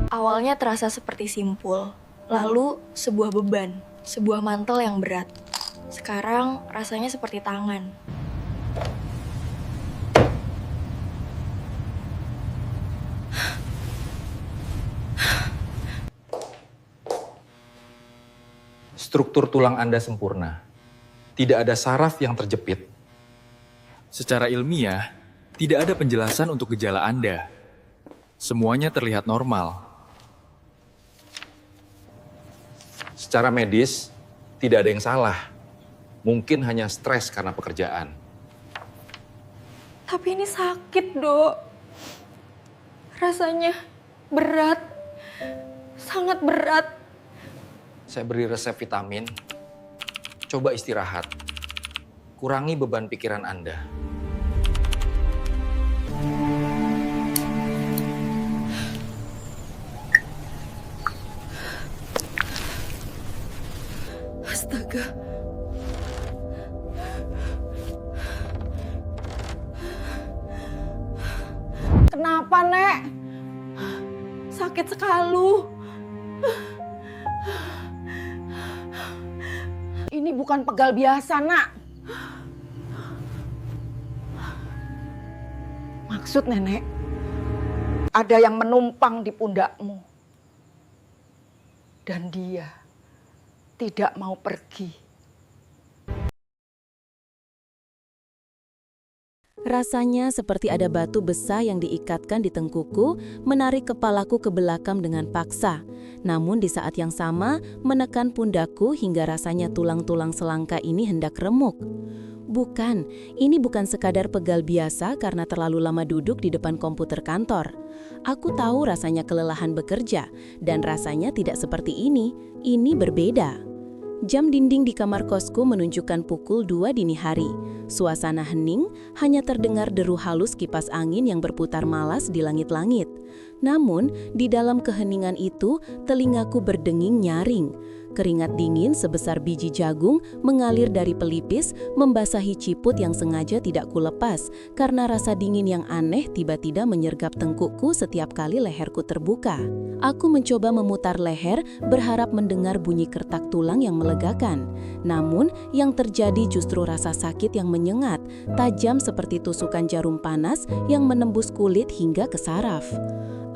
Awalnya terasa seperti simpul, lalu sebuah beban, sebuah mantel yang berat. Sekarang rasanya seperti tangan. Struktur tulang Anda sempurna. Tidak ada saraf yang terjepit. Secara ilmiah, tidak ada penjelasan untuk gejala Anda. Semuanya terlihat normal. Secara medis, tidak ada yang salah. Mungkin hanya stres karena pekerjaan. Tapi ini sakit, Dok. Rasanya berat, sangat berat. Saya beri resep vitamin. Coba istirahat. Kurangi beban pikiran Anda. Astaga. Kenapa, Nek? Sakit sekali. Ini bukan pegal biasa, Nak. Maksud Nenek, ada yang menumpang di pundakmu. Dan dia tidak mau pergi. Rasanya seperti ada batu besar yang diikatkan di tengkuku, menarik kepalaku ke belakang dengan paksa. Namun di saat yang sama, menekan pundakku hingga rasanya tulang-tulang selangka ini hendak remuk. Bukan, ini bukan sekadar pegal biasa karena terlalu lama duduk di depan komputer kantor. Aku tahu rasanya kelelahan bekerja, dan rasanya tidak seperti ini. Ini berbeda. Jam dinding di kamar kosku menunjukkan pukul 2 dini hari. Suasana hening, hanya terdengar deru halus kipas angin yang berputar malas di langit-langit. Namun, di dalam keheningan itu, telingaku berdenging nyaring. Keringat dingin sebesar biji jagung mengalir dari pelipis, membasahi ciput yang sengaja tidak kulepas, karena rasa dingin yang aneh tiba-tiba menyergap tengkukku setiap kali leherku terbuka. Aku mencoba memutar leher, berharap mendengar bunyi kertak tulang yang melegakan. Namun, yang terjadi justru rasa sakit yang menyengat, tajam seperti tusukan jarum panas yang menembus kulit hingga ke saraf.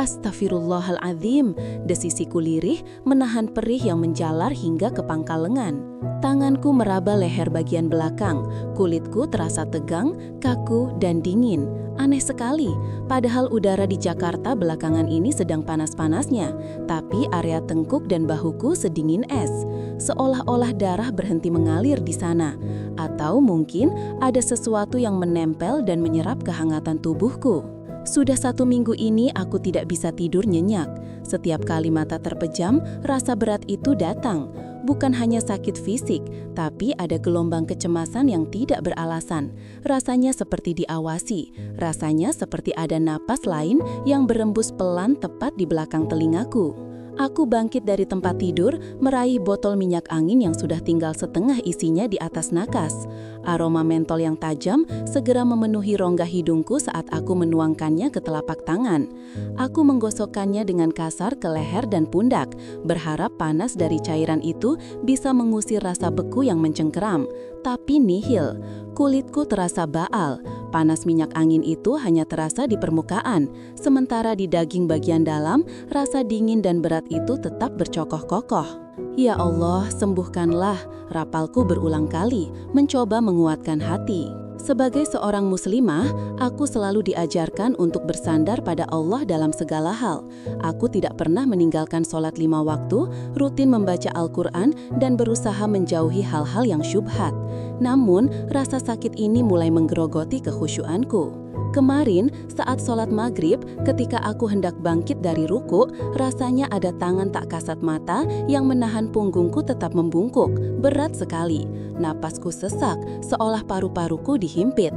Astaghfirullahaladzim, desisiku lirih menahan perih yang menjalar hingga ke pangkal lengan. Tanganku meraba leher bagian belakang, kulitku terasa tegang, kaku, dan dingin. Aneh sekali, padahal udara di Jakarta belakangan ini sedang panas-panasnya, tapi area tengkuk dan bahuku sedingin es. Seolah-olah darah berhenti mengalir di sana. Atau mungkin ada sesuatu yang menempel dan menyerap kehangatan tubuhku. Sudah 1 minggu ini aku tidak bisa tidur nyenyak. Setiap kali mata terpejam, rasa berat itu datang. Bukan hanya sakit fisik, tapi ada gelombang kecemasan yang tidak beralasan. Rasanya seperti diawasi, rasanya seperti ada napas lain yang berembus pelan tepat di belakang telingaku. Aku bangkit dari tempat tidur, meraih botol minyak angin yang sudah tinggal setengah isinya di atas nakas. Aroma mentol yang tajam segera memenuhi rongga hidungku saat aku menuangkannya ke telapak tangan. Aku menggosokkannya dengan kasar ke leher dan pundak, berharap panas dari cairan itu bisa mengusir rasa beku yang mencengkeram. Tapi nihil, kulitku terasa baal. Panas minyak angin itu hanya terasa di permukaan, sementara di daging bagian dalam, rasa dingin dan berat itu tetap bercokoh-kokoh. Ya Allah, sembuhkanlah, rapalku berulang kali, mencoba menguatkan hati. Sebagai seorang muslimah, aku selalu diajarkan untuk bersandar pada Allah dalam segala hal. Aku tidak pernah meninggalkan sholat 5 waktu, rutin membaca Al-Quran, dan berusaha menjauhi hal-hal yang syubhat. Namun, rasa sakit ini mulai menggerogoti kekhusyuanku. Kemarin, saat sholat maghrib, ketika aku hendak bangkit dari ruku, rasanya ada tangan tak kasat mata yang menahan punggungku tetap membungkuk. Berat sekali. Napasku sesak, seolah paru-paruku dihimpit.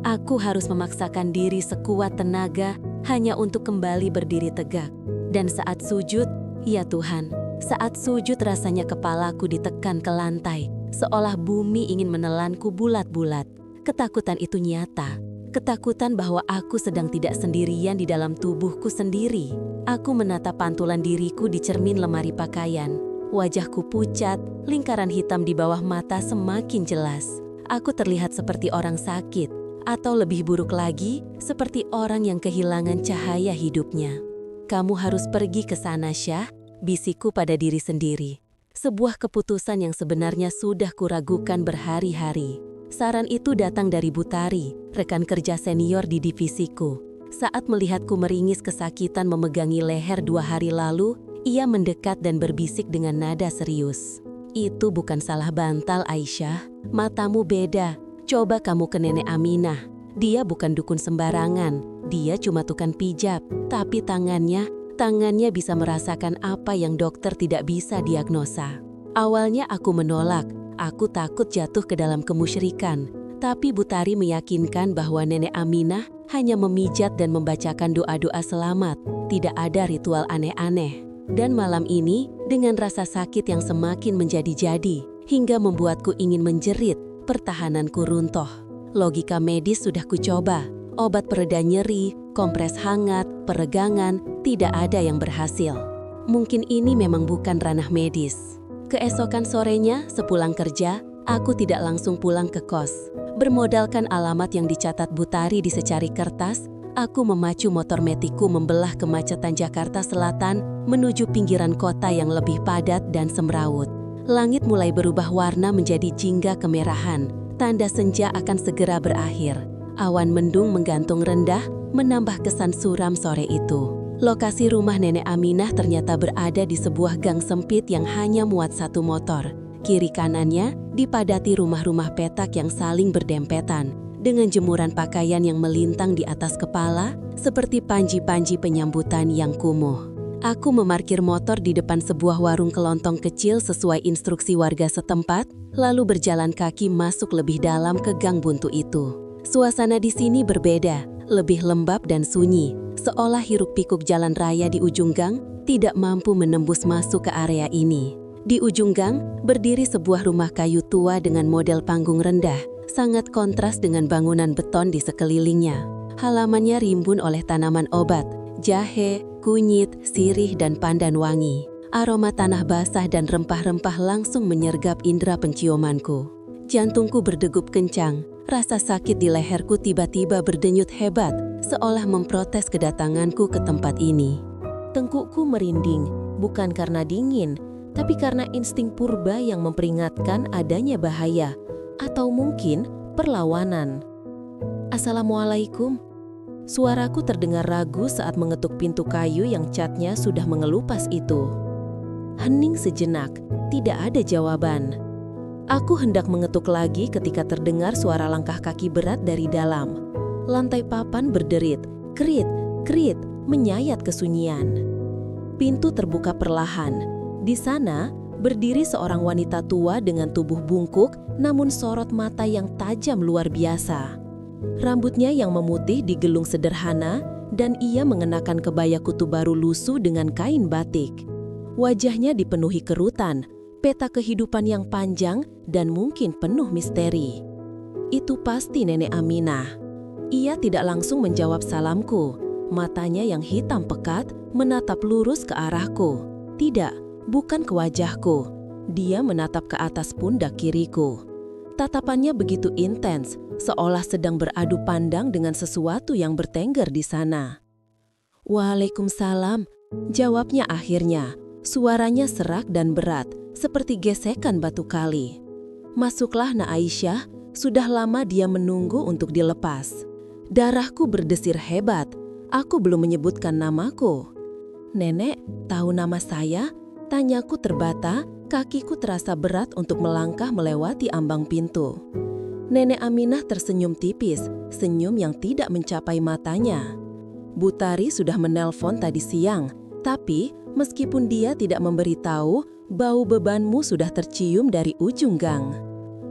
Aku harus memaksakan diri sekuat tenaga hanya untuk kembali berdiri tegak. Dan saat sujud, ya Tuhan, saat sujud rasanya kepalaku ditekan ke lantai, seolah bumi ingin menelanku bulat-bulat. Ketakutan itu nyata. Ketakutan bahwa aku sedang tidak sendirian di dalam tubuhku sendiri. Aku menatap pantulan diriku di cermin lemari pakaian. Wajahku pucat, lingkaran hitam di bawah mata semakin jelas. Aku terlihat seperti orang sakit, atau lebih buruk lagi, seperti orang yang kehilangan cahaya hidupnya. Kamu harus pergi ke sana, Syah, bisikku pada diri sendiri. Sebuah keputusan yang sebenarnya sudah kuragukan berhari-hari. Saran itu datang dari Butari, rekan kerja senior di divisiku. Saat melihatku meringis kesakitan memegangi leher 2 hari lalu, ia mendekat dan berbisik dengan nada serius. Itu bukan salah bantal, Aisyah. Matamu beda. Coba kamu ke Nenek Aminah. Dia bukan dukun sembarangan. Dia cuma tukang pijat. Tapi tangannya bisa merasakan apa yang dokter tidak bisa diagnosa. Awalnya aku menolak. Aku takut jatuh ke dalam kemusyrikan. Tapi Butari meyakinkan bahwa Nenek Aminah hanya memijat dan membacakan doa-doa selamat. Tidak ada ritual aneh-aneh. Dan malam ini, dengan rasa sakit yang semakin menjadi-jadi, hingga membuatku ingin menjerit, pertahananku runtuh. Logika medis sudah kucoba. Obat pereda nyeri, kompres hangat, peregangan, tidak ada yang berhasil. Mungkin ini memang bukan ranah medis. Keesokan sorenya, sepulang kerja, aku tidak langsung pulang ke kos. Bermodalkan alamat yang dicatat Butari di secari kertas, aku memacu motor metiku membelah kemacetan Jakarta Selatan menuju pinggiran kota yang lebih padat dan semrawut. Langit mulai berubah warna menjadi jingga kemerahan, tanda senja akan segera berakhir. Awan mendung menggantung rendah, menambah kesan suram sore itu. Lokasi rumah Nenek Aminah ternyata berada di sebuah gang sempit yang hanya muat 1 motor. Kiri kanannya dipadati rumah-rumah petak yang saling berdempetan, dengan jemuran pakaian yang melintang di atas kepala, seperti panji-panji penyambutan yang kumuh. Aku memarkir motor di depan sebuah warung kelontong kecil sesuai instruksi warga setempat, lalu berjalan kaki masuk lebih dalam ke gang buntu itu. Suasana di sini berbeda, lebih lembab dan sunyi, seolah hiruk-pikuk jalan raya di ujung gang tidak mampu menembus masuk ke area ini. Di ujung gang, berdiri sebuah rumah kayu tua dengan model panggung rendah, sangat kontras dengan bangunan beton di sekelilingnya. Halamannya rimbun oleh tanaman obat, jahe, kunyit, sirih, dan pandan wangi. Aroma tanah basah dan rempah-rempah langsung menyergap indera penciumanku. Jantungku berdegup kencang, rasa sakit di leherku tiba-tiba berdenyut hebat, seolah memprotes kedatanganku ke tempat ini. Tengkukku merinding, bukan karena dingin, tapi karena insting purba yang memperingatkan adanya bahaya, atau mungkin perlawanan. Assalamualaikum. Suaraku terdengar ragu saat mengetuk pintu kayu yang catnya sudah mengelupas itu. Hening sejenak, tidak ada jawaban. Aku hendak mengetuk lagi ketika terdengar suara langkah kaki berat dari dalam. Lantai papan berderit, krit, krit, menyayat kesunyian. Pintu terbuka perlahan. Di sana, berdiri seorang wanita tua dengan tubuh bungkuk namun sorot mata yang tajam luar biasa. Rambutnya yang memutih digelung sederhana dan ia mengenakan kebaya kutu baru lusuh dengan kain batik. Wajahnya dipenuhi kerutan, peta kehidupan yang panjang dan mungkin penuh misteri. Itu pasti Nenek Aminah. Ia tidak langsung menjawab salamku. Matanya yang hitam pekat menatap lurus ke arahku. Tidak. Bukan ke wajahku, dia menatap ke atas pundak kiriku. Tatapannya begitu intens, seolah sedang beradu pandang dengan sesuatu yang bertengger di sana. Waalaikumsalam, jawabnya akhirnya. Suaranya serak dan berat, seperti gesekan batu kali. Masuklah, Nak Aisyah, sudah lama dia menunggu untuk dilepas. Darahku berdesir hebat, aku belum menyebutkan namaku. Nenek, tahu nama saya? Tanyaku terbata, kakiku terasa berat untuk melangkah melewati ambang pintu. Nenek Aminah tersenyum tipis, senyum yang tidak mencapai matanya. Butari sudah menelpon tadi siang, tapi meskipun dia tidak memberitahu, bau bebanmu sudah tercium dari ujung gang.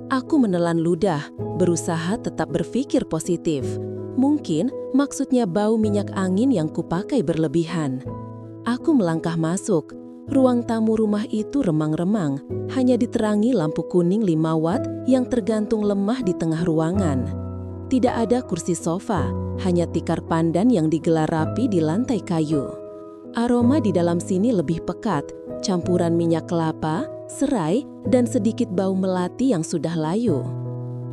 Aku menelan ludah, berusaha tetap berpikir positif. Mungkin maksudnya bau minyak angin yang kupakai berlebihan. Aku melangkah masuk. Ruang tamu rumah itu remang-remang, hanya diterangi lampu kuning 5 watt yang tergantung lemah di tengah ruangan. Tidak ada kursi sofa, hanya tikar pandan yang digelar rapi di lantai kayu. Aroma di dalam sini lebih pekat, campuran minyak kelapa, serai, dan sedikit bau melati yang sudah layu.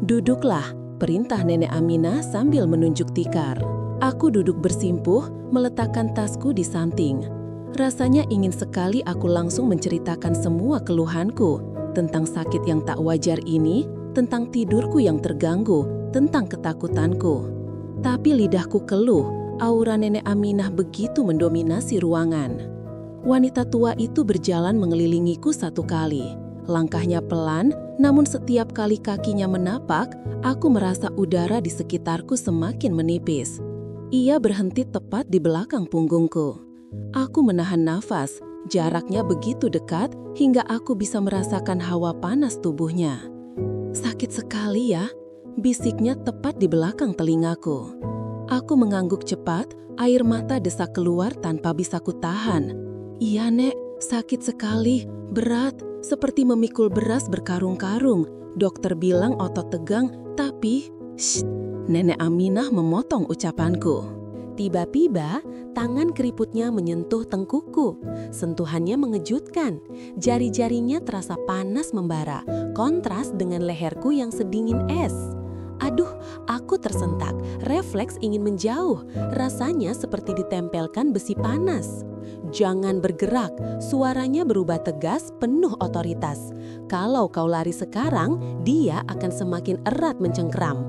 "Duduklah," perintah Nenek Aminah sambil menunjuk tikar. Aku duduk bersimpuh, meletakkan tasku di samping. Rasanya ingin sekali aku langsung menceritakan semua keluhanku tentang sakit yang tak wajar ini, tentang tidurku yang terganggu, tentang ketakutanku. Tapi lidahku keluh, aura Nenek Aminah begitu mendominasi ruangan. Wanita tua itu berjalan mengelilingiku satu kali. Langkahnya pelan, namun setiap kali kakinya menapak, aku merasa udara di sekitarku semakin menipis. Ia berhenti tepat di belakang punggungku. Aku menahan nafas, jaraknya begitu dekat hingga aku bisa merasakan hawa panas tubuhnya. "Sakit sekali ya," bisiknya tepat di belakang telingaku. Aku mengangguk cepat, air mata desak keluar tanpa bisa kutahan. "Iya, Nek, sakit sekali, berat, seperti memikul beras berkarung-karung. Dokter bilang otot tegang, tapi..." "Shh!" Nenek Aminah memotong ucapanku. Tiba-tiba, tangan keriputnya menyentuh tengkukku. Sentuhannya mengejutkan. Jari-jarinya terasa panas membara, kontras dengan leherku yang sedingin es. Aduh, aku tersentak, refleks ingin menjauh. Rasanya seperti ditempelkan besi panas. "Jangan bergerak," suaranya berubah tegas, penuh otoritas. "Kalau kau lari sekarang, dia akan semakin erat mencengkeram."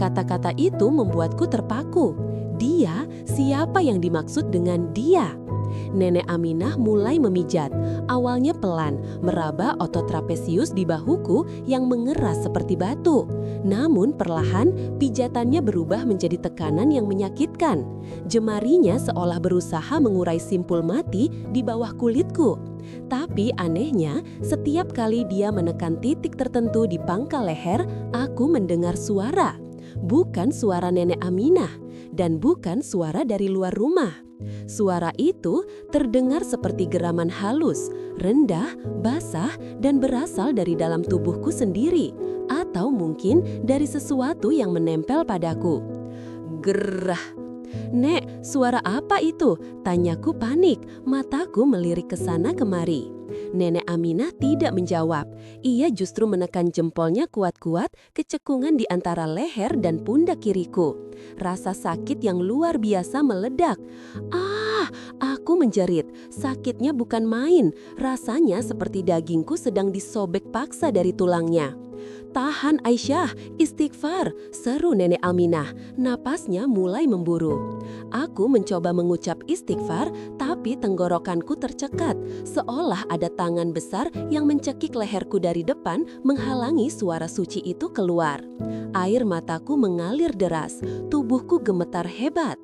Kata-kata itu membuatku terpaku. Dia? Siapa yang dimaksud dengan dia? Nenek Aminah mulai memijat. Awalnya pelan, meraba otot trapesius di bahuku yang mengeras seperti batu. Namun perlahan, pijatannya berubah menjadi tekanan yang menyakitkan. Jemarinya seolah berusaha mengurai simpul mati di bawah kulitku. Tapi anehnya, setiap kali dia menekan titik tertentu di pangkal leher, aku mendengar suara. Bukan suara Nenek Aminah, dan bukan suara dari luar rumah. Suara itu terdengar seperti geraman halus, rendah, basah, dan berasal dari dalam tubuhku sendiri, atau mungkin dari sesuatu yang menempel padaku. Gerah. "Nek, suara apa itu?" tanyaku panik, mataku melirik ke sana kemari. Nenek Aminah tidak menjawab. Ia justru menekan jempolnya kuat-kuat ke cekungan di antara leher dan pundak kiriku. Rasa sakit yang luar biasa meledak. "Ah!" aku menjerit. Sakitnya bukan main. Rasanya seperti dagingku sedang disobek paksa dari tulangnya. "Tahan Aisyah, istighfar," seru Nenek Aminah. Napasnya mulai memburu. Aku mencoba mengucap istighfar, tapi tenggorokanku tercekat, seolah ada tangan besar yang mencekik leherku dari depan menghalangi suara suci itu keluar. Air mataku mengalir deras, tubuhku gemetar hebat.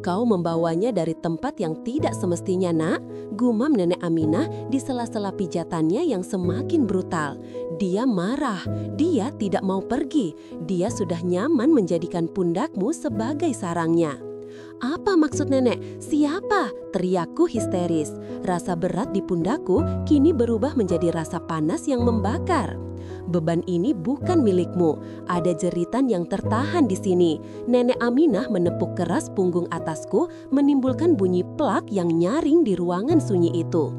"Kau membawanya dari tempat yang tidak semestinya, Nak," gumam Nenek Aminah di sela-sela pijatannya yang semakin brutal. "Dia marah, dia tidak mau pergi, dia sudah nyaman menjadikan pundakmu sebagai sarangnya." "Apa maksud Nenek? Siapa?" teriakku histeris. Rasa berat di pundakku kini berubah menjadi rasa panas yang membakar. "Beban ini bukan milikmu. Ada jeritan yang tertahan di sini." Nenek Aminah menepuk keras punggung atasku, menimbulkan bunyi plak yang nyaring di ruangan sunyi itu.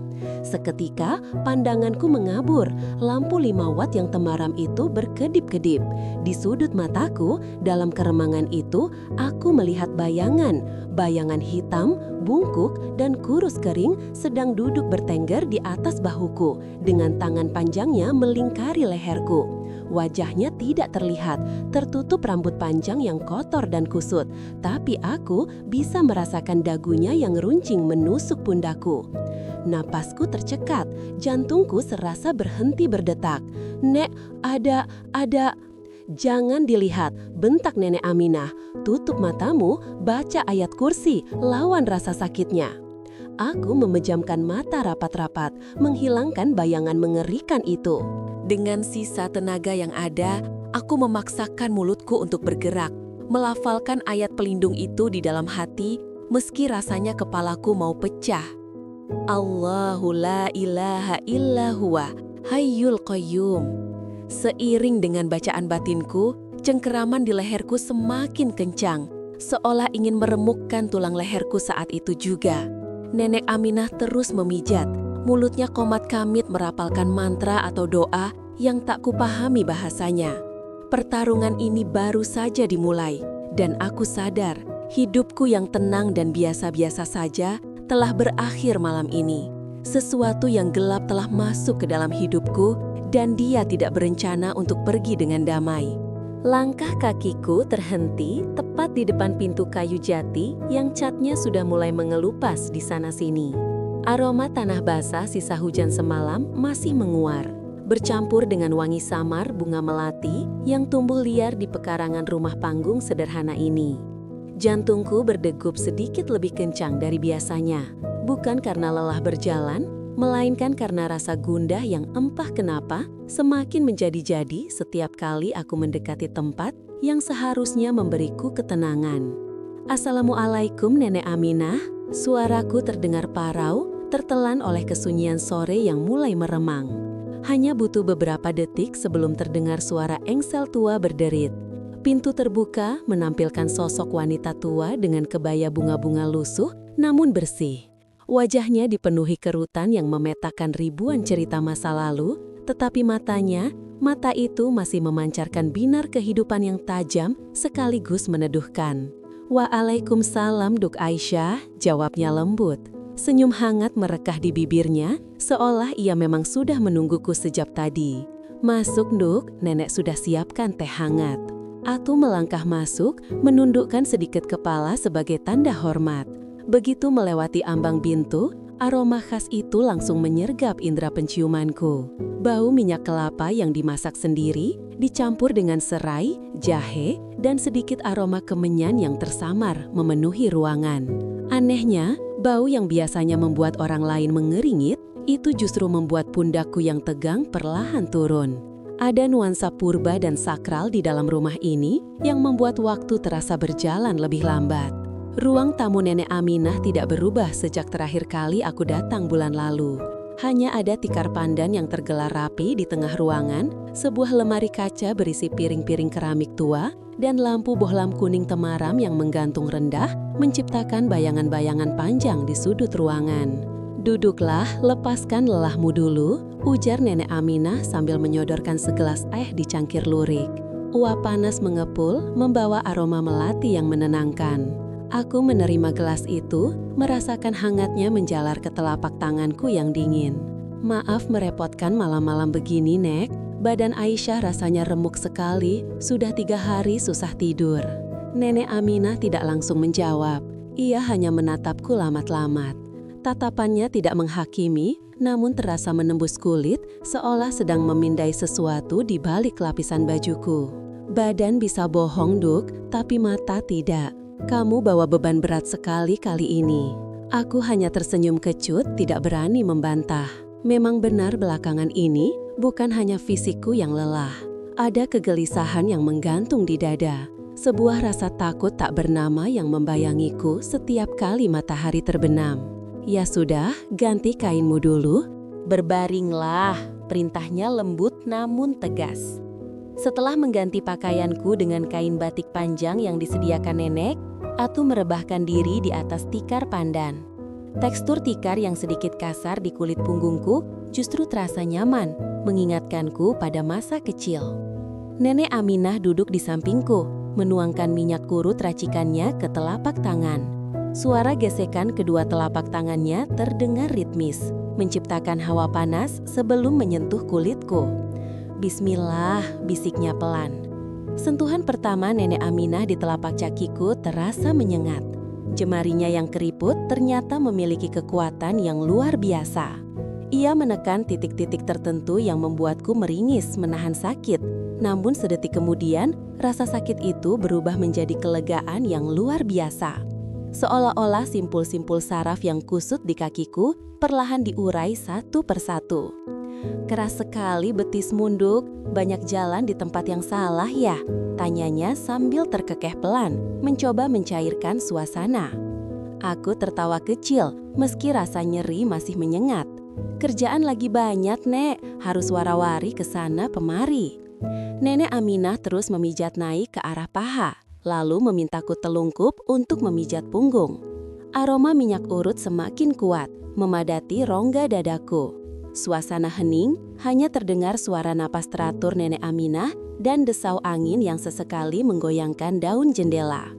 Seketika, pandanganku mengabur. Lampu 5 watt yang temaram itu berkedip-kedip. Di sudut mataku, dalam keremangan itu, aku melihat bayangan. Bayangan hitam, bungkuk, dan kurus kering sedang duduk bertengger di atas bahuku, dengan tangan panjangnya melingkari leherku. Wajahnya tidak terlihat, tertutup rambut panjang yang kotor dan kusut, tapi aku bisa merasakan dagunya yang runcing menusuk pundakku. Napasku tercekat, jantungku serasa berhenti berdetak. "Nek, ada..." "Jangan dilihat," bentak Nenek Aminah. "Tutup matamu, baca ayat kursi, lawan rasa sakitnya." Aku memejamkan mata rapat-rapat, menghilangkan bayangan mengerikan itu. Dengan sisa tenaga yang ada, aku memaksakan mulutku untuk bergerak, melafalkan ayat pelindung itu di dalam hati, meski rasanya kepalaku mau pecah. Allahu la ilaha illa huwa, hayyul qayyum. Seiring dengan bacaan batinku, Cengkeraman di leherku semakin kencang, seolah ingin meremukkan tulang leherku saat itu juga. Nenek Aminah terus memijat, mulutnya komat kamit merapalkan mantra atau doa yang tak kupahami bahasanya. Pertarungan ini baru saja dimulai, dan aku sadar hidupku yang tenang dan biasa-biasa saja telah berakhir malam ini. Sesuatu yang gelap telah masuk ke dalam hidupku, dan dia tidak berencana untuk pergi dengan damai. Langkah kakiku terhenti tepat di depan pintu kayu jati yang catnya sudah mulai mengelupas di sana-sini. Aroma tanah basah sisa hujan semalam masih menguar, bercampur dengan wangi samar bunga melati yang tumbuh liar di pekarangan rumah panggung sederhana ini. Jantungku berdegup sedikit lebih kencang dari biasanya, bukan karena lelah berjalan, melainkan karena rasa gundah yang entah kenapa semakin menjadi-jadi setiap kali aku mendekati tempat yang seharusnya memberiku ketenangan. Assalamualaikum Nenek Aminah, suaraku terdengar parau, tertelan oleh kesunyian sore yang mulai meremang. Hanya butuh beberapa detik sebelum terdengar suara engsel tua berderit. Pintu terbuka menampilkan sosok wanita tua dengan kebaya bunga-bunga lusuh namun bersih. Wajahnya dipenuhi kerutan yang memetakan ribuan cerita masa lalu, tetapi mata itu masih memancarkan binar kehidupan yang tajam sekaligus meneduhkan. Waalaikumsalam Duk Aisyah, jawabnya lembut. Senyum hangat merekah di bibirnya, seolah ia memang sudah menungguku sejak tadi. Masuk Duk, nenek sudah siapkan teh hangat. Aku melangkah masuk, menundukkan sedikit kepala sebagai tanda hormat. Begitu melewati ambang pintu, aroma khas itu langsung menyergap indera penciumanku. Bau minyak kelapa yang dimasak sendiri, dicampur dengan serai, jahe, dan sedikit aroma kemenyan yang tersamar memenuhi ruangan. Anehnya, bau yang biasanya membuat orang lain mengeringit, itu justru membuat pundakku yang tegang perlahan turun. Ada nuansa purba dan sakral di dalam rumah ini yang membuat waktu terasa berjalan lebih lambat. Ruang tamu Nenek Aminah tidak berubah sejak terakhir kali aku datang bulan lalu. Hanya ada tikar pandan yang tergelar rapi di tengah ruangan, sebuah lemari kaca berisi piring-piring keramik tua, dan lampu bohlam kuning temaram yang menggantung rendah menciptakan bayangan-bayangan panjang di sudut ruangan. Duduklah, lepaskan lelahmu dulu, ujar Nenek Aminah sambil menyodorkan segelas di cangkir lurik. Uap panas mengepul, membawa aroma melati yang menenangkan. Aku menerima gelas itu, merasakan hangatnya menjalar ke telapak tanganku yang dingin. Maaf merepotkan malam-malam begini, Nek. Badan Aisyah rasanya remuk sekali, sudah 3 hari susah tidur. Nenek Aminah tidak langsung menjawab, ia hanya menatapku lamat-lamat. Tatapannya tidak menghakimi, namun terasa menembus kulit, seolah sedang memindai sesuatu di balik lapisan bajuku. Badan bisa bohong, Duk, tapi mata tidak. Kamu bawa beban berat sekali kali ini. Aku hanya tersenyum kecut, tidak berani membantah. Memang benar belakangan ini, bukan hanya fisikku yang lelah. Ada kegelisahan yang menggantung di dada. Sebuah rasa takut tak bernama yang membayangiku setiap kali matahari terbenam. Ya sudah, ganti kainmu dulu. Berbaringlah, perintahnya lembut namun tegas. Setelah mengganti pakaianku dengan kain batik panjang yang disediakan nenek, aku merebahkan diri di atas tikar pandan. Tekstur tikar yang sedikit kasar di kulit punggungku justru terasa nyaman, mengingatkanku pada masa kecil. Nenek Aminah duduk di sampingku, menuangkan minyak kurut racikannya ke telapak tangan. Suara gesekan kedua telapak tangannya terdengar ritmis, menciptakan hawa panas sebelum menyentuh kulitku. Bismillah, bisiknya pelan. Sentuhan pertama Nenek Aminah di telapak kakiku terasa menyengat. Jemarinya yang keriput ternyata memiliki kekuatan yang luar biasa. Ia menekan titik-titik tertentu yang membuatku meringis menahan sakit. Namun sedetik kemudian, rasa sakit itu berubah menjadi kelegaan yang luar biasa. Seolah-olah simpul-simpul saraf yang kusut di kakiku perlahan diurai satu persatu. Keras sekali betis munduk, banyak jalan di tempat yang salah ya? Tanyanya sambil terkekeh pelan, mencoba mencairkan suasana. Aku tertawa kecil, meski rasa nyeri masih menyengat. Kerjaan lagi banyak, Nek, harus wara-wari ke sana kemari. Nenek Aminah terus memijat naik ke arah paha, lalu memintaku telungkup untuk memijat punggung. Aroma minyak urut semakin kuat, memadati rongga dadaku. Suasana hening, hanya terdengar suara napas teratur Nenek Aminah dan desau angin yang sesekali menggoyangkan daun jendela.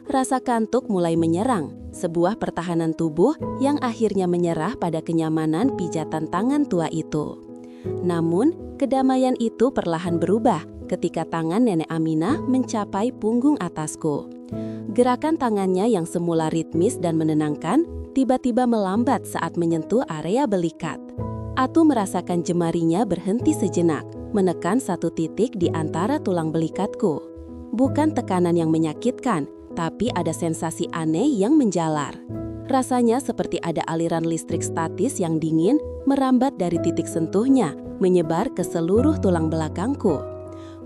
Rasa kantuk mulai menyerang, sebuah pertahanan tubuh yang akhirnya menyerah pada kenyamanan pijatan tangan tua itu. Namun, kedamaian itu perlahan berubah ketika tangan Nenek Aminah mencapai punggung atasku. Gerakan tangannya yang semula ritmis dan menenangkan, tiba-tiba melambat saat menyentuh area belikat. Atu merasakan jemarinya berhenti sejenak, menekan satu titik di antara tulang belikatku. Bukan tekanan yang menyakitkan, tapi ada sensasi aneh yang menjalar. Rasanya seperti ada aliran listrik statis yang dingin merambat dari titik sentuhnya, menyebar ke seluruh tulang belakangku.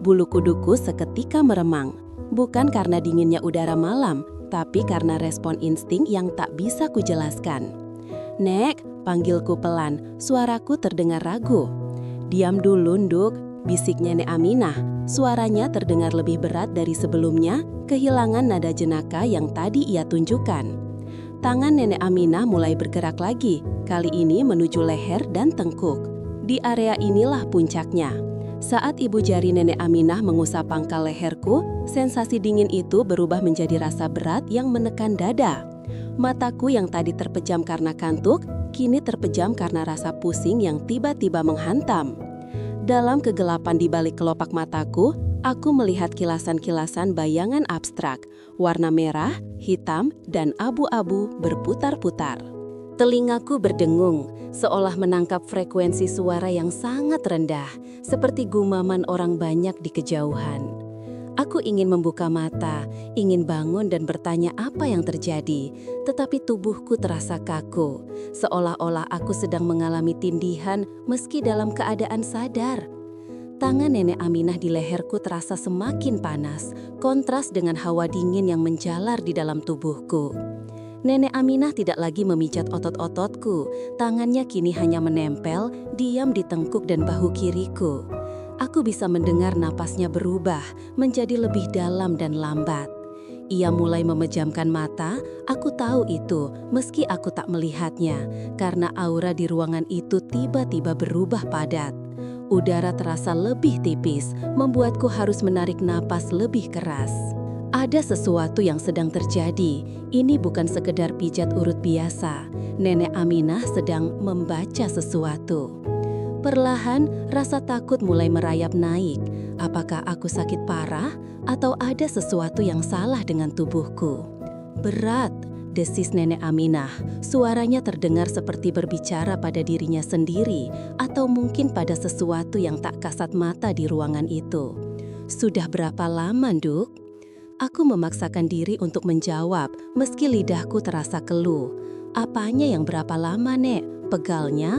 Bulu kuduku seketika meremang, bukan karena dinginnya udara malam, tapi karena respon insting yang tak bisa kujelaskan. "Nek," panggilku pelan, suaraku terdengar ragu. "Diam dulu, Nduk," bisiknya Nek Aminah. Suaranya terdengar lebih berat dari sebelumnya, kehilangan nada jenaka yang tadi ia tunjukkan. Tangan Nenek Aminah mulai bergerak lagi, kali ini menuju leher dan tengkuk. Di area inilah puncaknya. Saat ibu jari Nenek Aminah mengusap pangkal leherku, sensasi dingin itu berubah menjadi rasa berat yang menekan dada. Mataku yang tadi terpejam karena kantuk, kini terpejam karena rasa pusing yang tiba-tiba menghantam. Dalam kegelapan di balik kelopak mataku, aku melihat kilasan-kilasan bayangan abstrak, warna merah, hitam, dan abu-abu berputar-putar. Telingaku berdengung, seolah menangkap frekuensi suara yang sangat rendah, seperti gumaman orang banyak di kejauhan. Aku ingin membuka mata, ingin bangun dan bertanya apa yang terjadi, tetapi tubuhku terasa kaku, seolah-olah aku sedang mengalami tindihan meski dalam keadaan sadar. Tangan Nenek Aminah di leherku terasa semakin panas, kontras dengan hawa dingin yang menjalar di dalam tubuhku. Nenek Aminah tidak lagi memijat otot-ototku, tangannya kini hanya menempel, diam di tengkuk dan bahu kiriku. Aku bisa mendengar napasnya berubah menjadi lebih dalam dan lambat. Ia mulai memejamkan mata, aku tahu itu meski aku tak melihatnya, karena aura di ruangan itu tiba-tiba berubah padat. Udara terasa lebih tipis, membuatku harus menarik napas lebih keras. Ada sesuatu yang sedang terjadi, ini bukan sekedar pijat urut biasa. Nenek Aminah sedang membaca sesuatu. Perlahan, rasa takut mulai merayap naik. Apakah aku sakit parah atau ada sesuatu yang salah dengan tubuhku? "Berat," desis Nenek Aminah. Suaranya terdengar seperti berbicara pada dirinya sendiri atau mungkin pada sesuatu yang tak kasat mata di ruangan itu. "Sudah berapa lama, Nduk?" Aku memaksakan diri untuk menjawab meski lidahku terasa keluh. "Apanya yang berapa lama, Nek? Pegalnya?"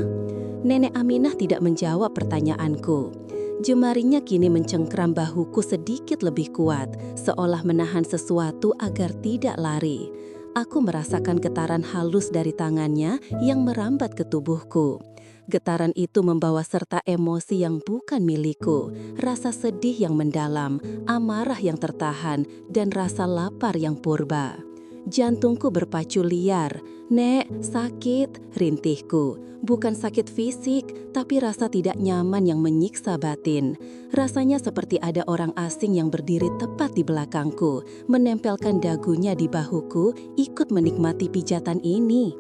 Nenek Aminah tidak menjawab pertanyaanku. Jemarinya kini mencengkram bahuku sedikit lebih kuat, seolah menahan sesuatu agar tidak lari. Aku merasakan getaran halus dari tangannya yang merambat ke tubuhku. Getaran itu membawa serta emosi yang bukan milikku, rasa sedih yang mendalam, amarah yang tertahan, dan rasa lapar yang purba. Jantungku berpacu liar. "Nek, sakit," rintihku. Bukan sakit fisik, tapi rasa tidak nyaman yang menyiksa batin. Rasanya seperti ada orang asing yang berdiri tepat di belakangku, menempelkan dagunya di bahuku, ikut menikmati pijatan ini.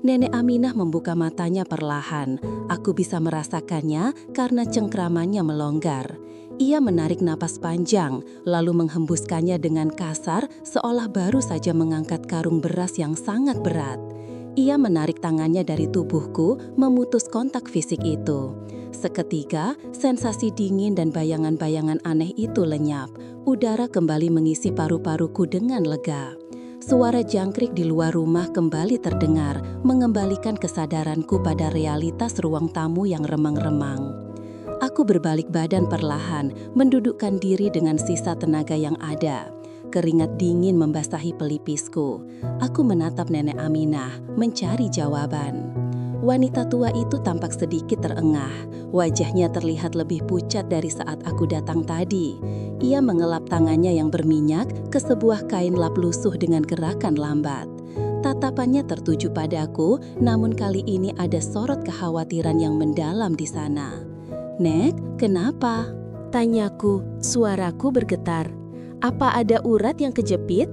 Nenek Aminah membuka matanya perlahan. Aku bisa merasakannya karena cengkramannya melonggar. Ia menarik napas panjang, lalu menghembuskannya dengan kasar seolah baru saja mengangkat karung beras yang sangat berat. Ia menarik tangannya dari tubuhku, memutus kontak fisik itu. Seketika, sensasi dingin dan bayangan-bayangan aneh itu lenyap. Udara kembali mengisi paru-paruku dengan lega. Suara jangkrik di luar rumah kembali terdengar, mengembalikan kesadaranku pada realitas ruang tamu yang remang-remang. Aku berbalik badan perlahan, mendudukkan diri dengan sisa tenaga yang ada. Keringat dingin membasahi pelipisku. Aku menatap Nenek Aminah, mencari jawaban. Wanita tua itu tampak sedikit terengah. Wajahnya terlihat lebih pucat dari saat aku datang tadi. Ia mengelap tangannya yang berminyak ke sebuah kain lap lusuh dengan gerakan lambat. Tatapannya tertuju padaku, namun kali ini ada sorot kekhawatiran yang mendalam di sana. "Nek, kenapa?" tanyaku, suaraku bergetar. "Apa ada urat yang kejepit?"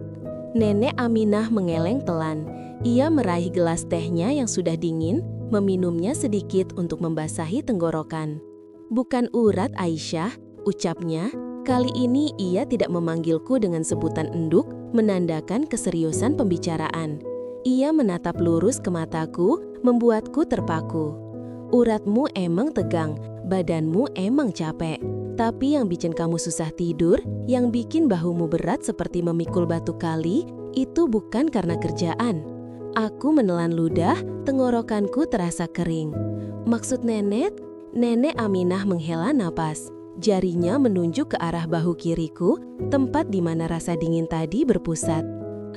Nenek Aminah mengeleng pelan. Ia meraih gelas tehnya yang sudah dingin, meminumnya sedikit untuk membasahi tenggorokan. "Bukan urat, Aisyah," ucapnya. Kali ini ia tidak memanggilku dengan sebutan enduk, menandakan keseriusan pembicaraan. Ia menatap lurus ke mataku, membuatku terpaku. "Uratmu emang tegang, badanmu emang capek. Tapi yang bikin kamu susah tidur, yang bikin bahumu berat seperti memikul batu kali, itu bukan karena kerjaan." Aku menelan ludah, tenggorokanku terasa kering. "Maksud nenek?" Nenek Aminah menghela napas. Jarinya menunjuk ke arah bahu kiriku, tempat di mana rasa dingin tadi berpusat.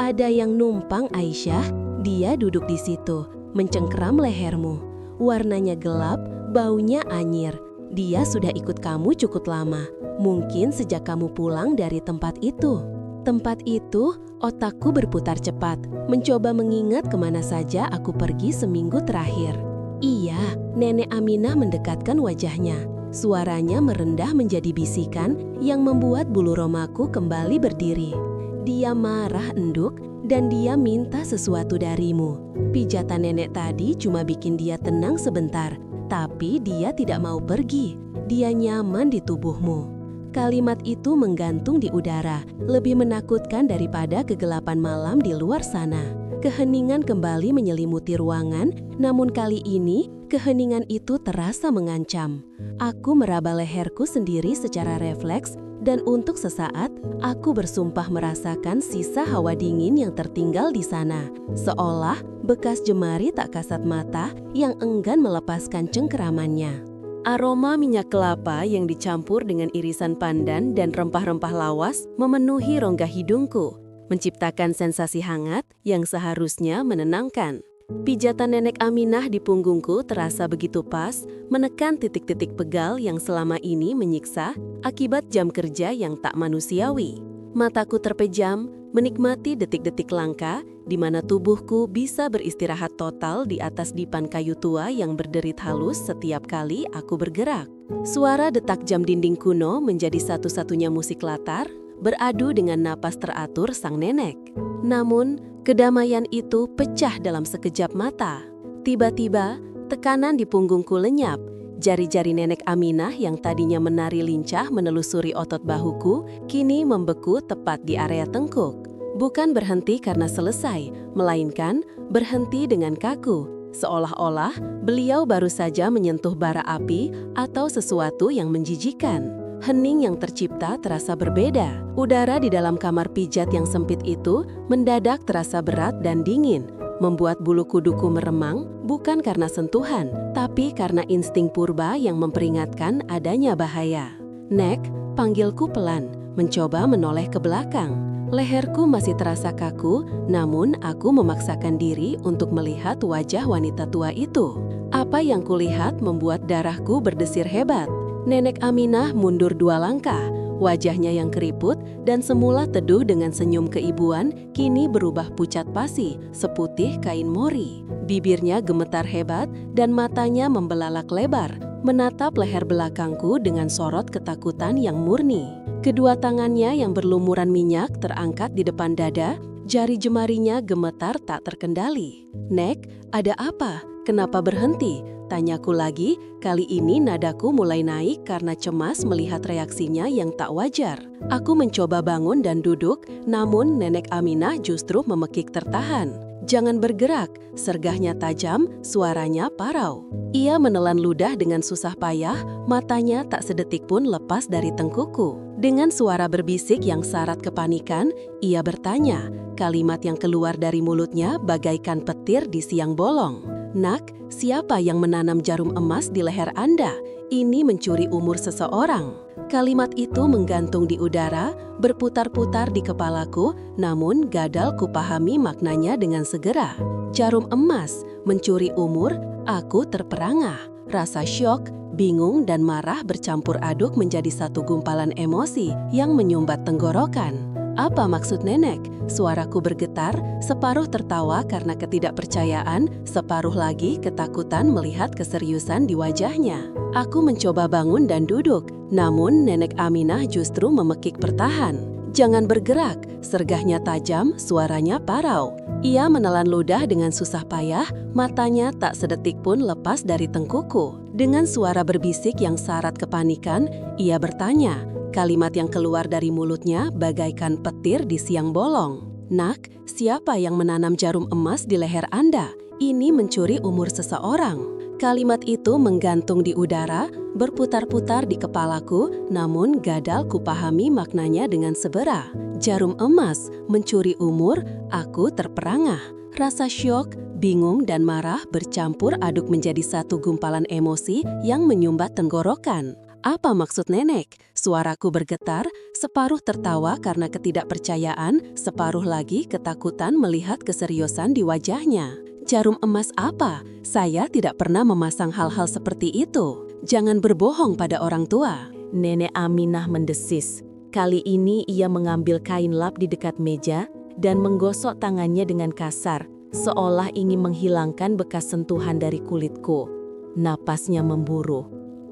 "Ada yang numpang, Aisyah. Dia duduk di situ, mencengkram lehermu. Warnanya gelap, baunya anyir. Dia sudah ikut kamu cukup lama, mungkin sejak kamu pulang dari tempat itu." Tempat itu, otakku berputar cepat, mencoba mengingat kemana saja aku pergi seminggu terakhir. Iya, Nenek Aminah mendekatkan wajahnya. Suaranya merendah menjadi bisikan yang membuat bulu romaku kembali berdiri. "Dia marah, enduk, dan dia minta sesuatu darimu. Pijatan nenek tadi cuma bikin dia tenang sebentar, tapi dia tidak mau pergi. Dia nyaman di tubuhmu." Kalimat itu menggantung di udara, lebih menakutkan daripada kegelapan malam di luar sana. Keheningan kembali menyelimuti ruangan, namun kali ini keheningan itu terasa mengancam. Aku meraba leherku sendiri secara refleks, dan untuk sesaat aku bersumpah merasakan sisa hawa dingin yang tertinggal di sana, seolah bekas jemari tak kasat mata yang enggan melepaskan cengkeramannya. Aroma minyak kelapa yang dicampur dengan irisan pandan dan rempah-rempah lawas memenuhi rongga hidungku, menciptakan sensasi hangat yang seharusnya menenangkan. Pijatan Nenek Aminah di punggungku terasa begitu pas, menekan titik-titik pegal yang selama ini menyiksa akibat jam kerja yang tak manusiawi. Mataku terpejam, menikmati detik-detik langka di mana tubuhku bisa beristirahat total di atas dipan kayu tua yang berderit halus setiap kali aku bergerak. Suara detak jam dinding kuno menjadi satu-satunya musik latar, beradu dengan napas teratur sang nenek. Namun, kedamaian itu pecah dalam sekejap mata. Tiba-tiba, tekanan di punggungku lenyap. Jari-jari Nenek Aminah yang tadinya menari lincah menelusuri otot bahuku, kini membeku tepat di area tengkuk. Bukan berhenti karena selesai, melainkan berhenti dengan kaku, seolah-olah beliau baru saja menyentuh bara api atau sesuatu yang menjijikan. Hening yang tercipta terasa berbeda. Udara di dalam kamar pijat yang sempit itu mendadak terasa berat dan dingin, membuat bulu kuduku meremang bukan karena sentuhan, tapi karena insting purba yang memperingatkan adanya bahaya. "Nek," panggilku pelan, mencoba menoleh ke belakang. Leherku masih terasa kaku, namun aku memaksakan diri untuk melihat wajah wanita tua itu. Apa yang kulihat membuat darahku berdesir hebat. Nenek Aminah mundur 2 langkah, wajahnya yang keriput dan semula teduh dengan senyum keibuan kini berubah pucat pasi, seputih kain mori. Bibirnya gemetar hebat dan matanya membelalak lebar, menatap leher belakangku dengan sorot ketakutan yang murni. Kedua tangannya yang berlumuran minyak terangkat di depan dada, jari jemarinya gemetar tak terkendali. "Nek, ada apa? Kenapa berhenti?" Tanyaku lagi, kali ini nadaku mulai naik karena cemas melihat reaksinya yang tak wajar. Aku mencoba bangun dan duduk, namun Nenek Aminah justru memekik tertahan. "Jangan bergerak," sergahnya tajam, suaranya parau. Ia menelan ludah dengan susah payah, matanya tak sedetik pun lepas dari tengkukku. Dengan suara berbisik yang syarat kepanikan, ia bertanya, kalimat yang keluar dari mulutnya bagaikan petir di siang bolong. Nak, siapa yang menanam jarum emas di leher Anda? Ini mencuri umur seseorang. Kalimat itu menggantung di udara, berputar-putar di kepalaku, namun gadal kupahami maknanya dengan segera. Jarum emas, mencuri umur, aku terperangah. Rasa syok, bingung, dan marah bercampur aduk menjadi satu gumpalan emosi yang menyumbat tenggorokan. Apa maksud nenek? Suaraku bergetar, separuh tertawa karena ketidakpercayaan, separuh lagi ketakutan melihat keseriusan di wajahnya. Aku mencoba bangun dan duduk, namun nenek Aminah justru memekik bertahan. Jangan bergerak, sergahnya tajam, suaranya parau. Ia menelan ludah dengan susah payah, matanya tak sedetik pun lepas dari tengkuku. Dengan suara berbisik yang syarat kepanikan, ia bertanya. Kalimat yang keluar dari mulutnya bagaikan petir di siang bolong. Nak, siapa yang menanam jarum emas di leher Anda? Ini mencuri umur seseorang. Kalimat itu menggantung di udara, berputar-putar di kepalaku, namun gadal kupahami maknanya dengan segera. Jarum emas, mencuri umur, aku terperangah. Rasa syok, bingung, dan marah bercampur aduk menjadi satu gumpalan emosi yang menyumbat tenggorokan. Apa maksud nenek? Suaraku bergetar, separuh tertawa karena ketidakpercayaan, separuh lagi ketakutan melihat keseriusan di wajahnya. Jarum emas apa? Saya tidak pernah memasang hal-hal seperti itu. Jangan berbohong pada orang tua. Nenek Aminah mendesis. Kali ini ia mengambil kain lap di dekat meja dan menggosok tangannya dengan kasar, seolah ingin menghilangkan bekas sentuhan dari kulitku. Napasnya memburu.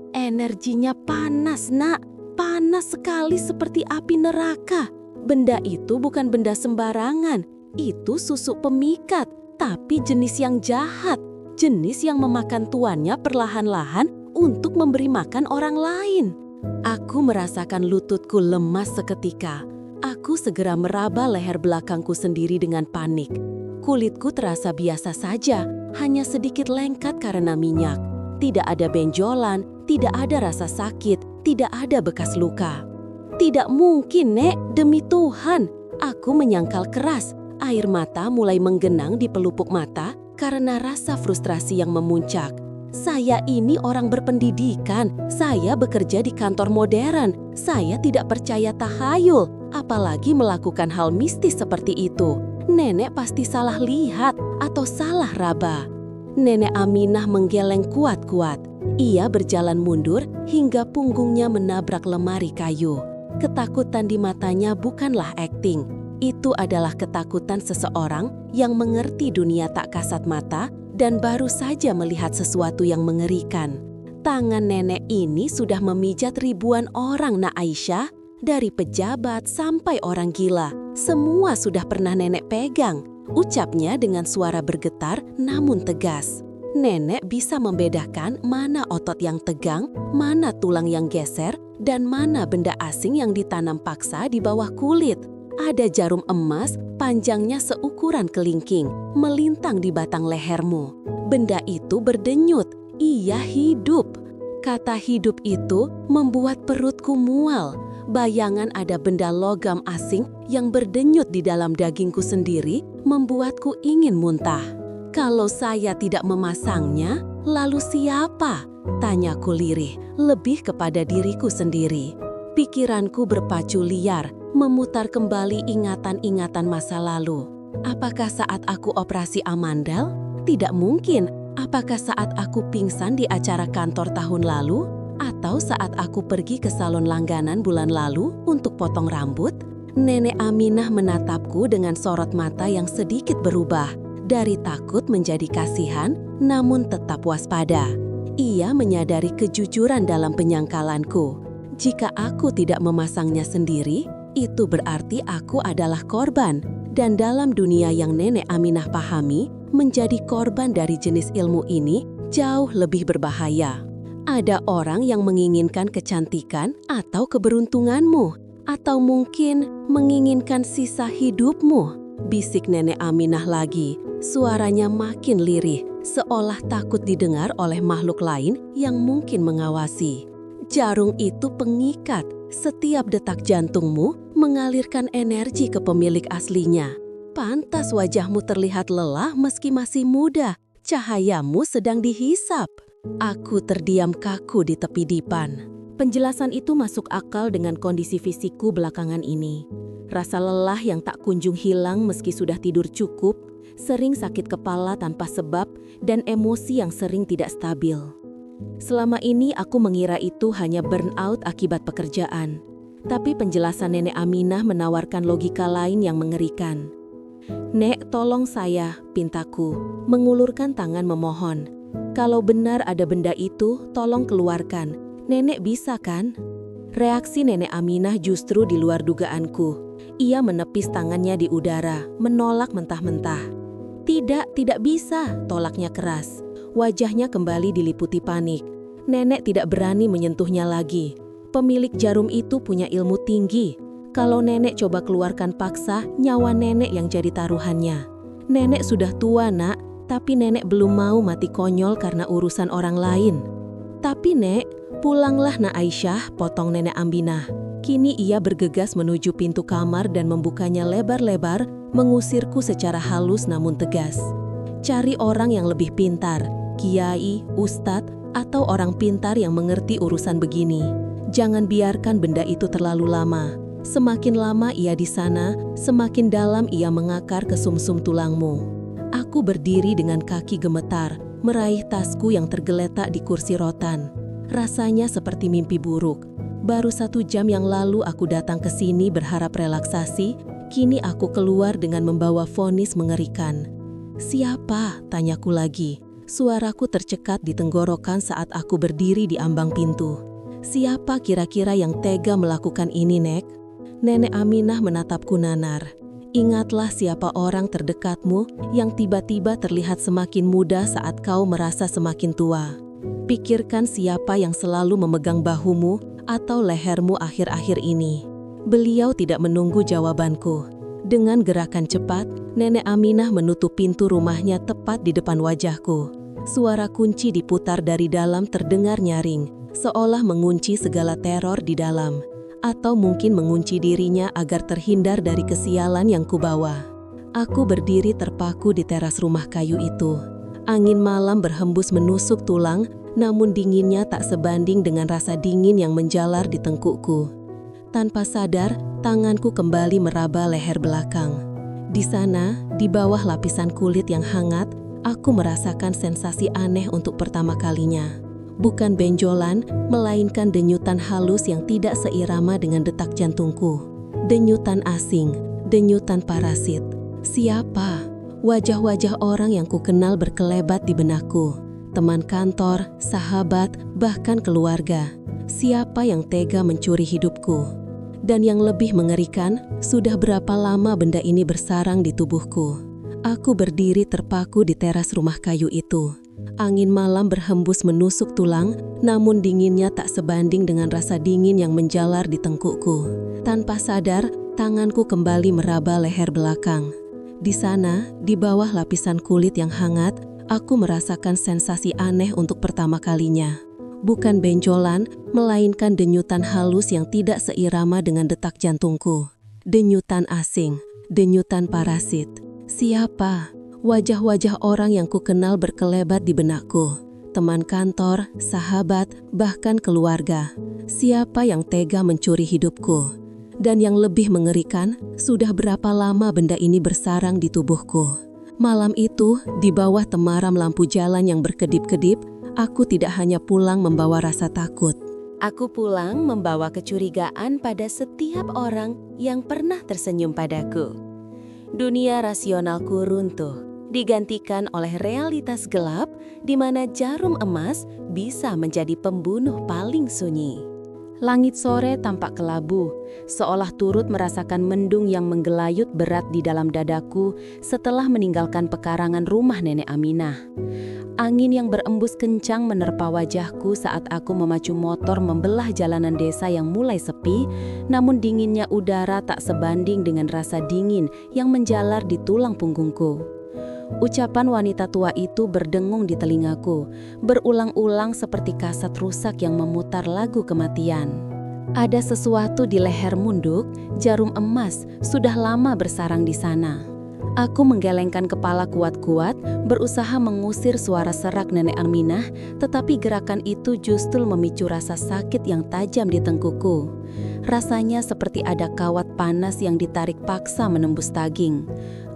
Energinya panas, Nak. Panas sekali seperti api neraka. Benda itu bukan benda sembarangan. Itu susu pemikat, tapi jenis yang jahat. Jenis yang memakan tuannya perlahan-lahan untuk memberi makan orang lain. Aku merasakan lututku lemas seketika. Aku segera meraba leher belakangku sendiri dengan panik. Kulitku terasa biasa saja, hanya sedikit lengket karena minyak. Tidak ada benjolan, tidak ada rasa sakit, tidak ada bekas luka. Tidak mungkin, Nek, demi Tuhan. Aku menyangkal keras. Air mata mulai menggenang di pelupuk mata karena rasa frustrasi yang memuncak. Saya ini orang berpendidikan. Saya bekerja di kantor modern. Saya tidak percaya tahayul, apalagi melakukan hal mistis seperti itu. Nenek pasti salah lihat atau salah raba. Nenek Aminah menggeleng kuat-kuat. Ia berjalan mundur hingga punggungnya menabrak lemari kayu. Ketakutan di matanya bukanlah akting. Itu adalah ketakutan seseorang yang mengerti dunia tak kasat mata dan baru saja melihat sesuatu yang mengerikan. Tangan nenek ini sudah memijat ribuan orang, Nak Aisyah. Dari pejabat sampai orang gila, semua sudah pernah nenek pegang. Ucapnya dengan suara bergetar namun tegas. Nenek bisa membedakan mana otot yang tegang, mana tulang yang geser, dan mana benda asing yang ditanam paksa di bawah kulit. Ada jarum emas, panjangnya seukuran kelingking, melintang di batang lehermu. Benda itu berdenyut, ia hidup. Kata hidup itu membuat perutku mual. Bayangan ada benda logam asing yang berdenyut di dalam dagingku sendiri membuatku ingin muntah. Kalau saya tidak memasangnya, lalu siapa? Tanyaku lirih, lebih kepada diriku sendiri. Pikiranku berpacu liar, memutar kembali ingatan-ingatan masa lalu. Apakah saat aku operasi amandel? Tidak mungkin. Apakah saat aku pingsan di acara kantor tahun lalu? Atau saat aku pergi ke salon langganan bulan lalu untuk potong rambut? Nenek Aminah menatapku dengan sorot mata yang sedikit berubah. Dari takut menjadi kasihan, namun tetap waspada. Ia menyadari kejujuran dalam penyangkalanku. Jika aku tidak memasangnya sendiri, itu berarti aku adalah korban. Dan dalam dunia yang Nenek Aminah pahami, menjadi korban dari jenis ilmu ini jauh lebih berbahaya. Ada orang yang menginginkan kecantikan atau keberuntunganmu, atau mungkin menginginkan sisa hidupmu. Bisik Nenek Aminah lagi, suaranya makin lirih, seolah takut didengar oleh makhluk lain yang mungkin mengawasi. Jarum itu pengikat, setiap detak jantungmu mengalirkan energi ke pemilik aslinya. Pantas wajahmu terlihat lelah meski masih muda. cahayamu sedang dihisap. Aku terdiam kaku di tepi dipan. Penjelasan itu masuk akal dengan kondisi fisikku belakangan ini. Rasa lelah yang tak kunjung hilang meski sudah tidur cukup, sering sakit kepala tanpa sebab, dan emosi yang sering tidak stabil. Selama ini aku mengira itu hanya burnout akibat pekerjaan. Tapi penjelasan Nenek Aminah menawarkan logika lain yang mengerikan. "Nek, tolong saya," pintaku, mengulurkan tangan memohon. "Kalau benar ada benda itu, tolong keluarkan. Nenek bisa kan?" Reaksi Nenek Aminah justru di luar dugaanku. Ia menepis tangannya di udara, menolak mentah-mentah. Tidak bisa," tolaknya keras. Wajahnya kembali diliputi panik. Nenek tidak berani menyentuhnya lagi. Pemilik jarum itu punya ilmu tinggi. Kalau nenek coba keluarkan paksa, nyawa nenek yang jadi taruhannya. Nenek sudah tua, Nak, tapi nenek belum mau mati konyol karena urusan orang lain. "Tapi Nek, pulanglah Nak Aisyah," potong Nenek Aminah. Kini ia bergegas menuju pintu kamar dan membukanya lebar-lebar, mengusirku secara halus namun tegas. "Cari orang yang lebih pintar, kiai, ustadz, atau orang pintar yang mengerti urusan begini. Jangan biarkan benda itu terlalu lama. Semakin lama ia di sana, semakin dalam ia mengakar ke sumsum tulangmu." Aku berdiri dengan kaki gemetar, meraih tasku yang tergeletak di kursi rotan. Rasanya seperti mimpi buruk. Baru 1 jam yang lalu aku datang ke sini berharap relaksasi, kini aku keluar dengan membawa vonis mengerikan. "Siapa?" tanyaku lagi. Suaraku tercekat di tenggorokan saat aku berdiri di ambang pintu. "Siapa kira-kira yang tega melakukan ini, Nek?" Nenek Aminah menatapku nanar. "Ingatlah siapa orang terdekatmu yang tiba-tiba terlihat semakin muda saat kau merasa semakin tua. Pikirkan siapa yang selalu memegang bahumu atau lehermu akhir-akhir ini." Beliau tidak menunggu jawabanku. Dengan gerakan cepat, Nenek Aminah menutup pintu rumahnya tepat di depan wajahku. Suara kunci diputar dari dalam terdengar nyaring, seolah mengunci segala teror di dalam. Atau mungkin mengunci dirinya agar terhindar dari kesialan yang kubawa. Aku berdiri terpaku di teras rumah kayu itu. Angin malam berhembus menusuk tulang, namun dinginnya tak sebanding dengan rasa dingin yang menjalar di tengkukku. Tanpa sadar, tanganku kembali meraba leher belakang. Di sana, di bawah lapisan kulit yang hangat, aku merasakan sensasi aneh untuk pertama kalinya. Bukan benjolan, melainkan denyutan halus yang tidak seirama dengan detak jantungku. Denyutan asing, denyutan parasit. Siapa? Wajah-wajah orang yang kukenal berkelebat di benakku. Teman kantor, sahabat, bahkan keluarga. Siapa yang tega mencuri hidupku? Dan yang lebih mengerikan, sudah berapa lama benda ini bersarang di tubuhku. Aku berdiri terpaku di teras rumah kayu itu. Angin malam berhembus menusuk tulang, namun dinginnya tak sebanding dengan rasa dingin yang menjalar di tengkukku. Tanpa sadar, tanganku kembali meraba leher belakang. Di sana, di bawah lapisan kulit yang hangat, aku merasakan sensasi aneh untuk pertama kalinya. Bukan benjolan, melainkan denyutan halus yang tidak seirama dengan detak jantungku. Denyutan asing, denyutan parasit. Siapa? Wajah-wajah orang yang kukenal berkelebat di benakku. Teman kantor, sahabat, bahkan keluarga. Siapa yang tega mencuri hidupku? Dan yang lebih mengerikan, sudah berapa lama benda ini bersarang di tubuhku. Malam itu, di bawah temaram lampu jalan yang berkedip-kedip, aku tidak hanya pulang membawa rasa takut. Aku pulang membawa kecurigaan pada setiap orang yang pernah tersenyum padaku. Dunia rasionalku runtuh, digantikan oleh realitas gelap di mana jarum emas bisa menjadi pembunuh paling sunyi. Langit sore tampak kelabu, seolah turut merasakan mendung yang menggelayut berat di dalam dadaku setelah meninggalkan pekarangan rumah Nenek Aminah. Angin yang berembus kencang menerpa wajahku saat aku memacu motor membelah jalanan desa yang mulai sepi, namun dinginnya udara tak sebanding dengan rasa dingin yang menjalar di tulang punggungku. Ucapan wanita tua itu berdengung di telingaku, berulang-ulang seperti kaset rusak yang memutar lagu kematian. Ada sesuatu di leher munduk, jarum emas sudah lama bersarang di sana. Aku menggelengkan kepala kuat-kuat, berusaha mengusir suara serak Nenek Aminah, tetapi gerakan itu justru memicu rasa sakit yang tajam di tengkuku. Rasanya seperti ada kawat panas yang ditarik paksa menembus daging.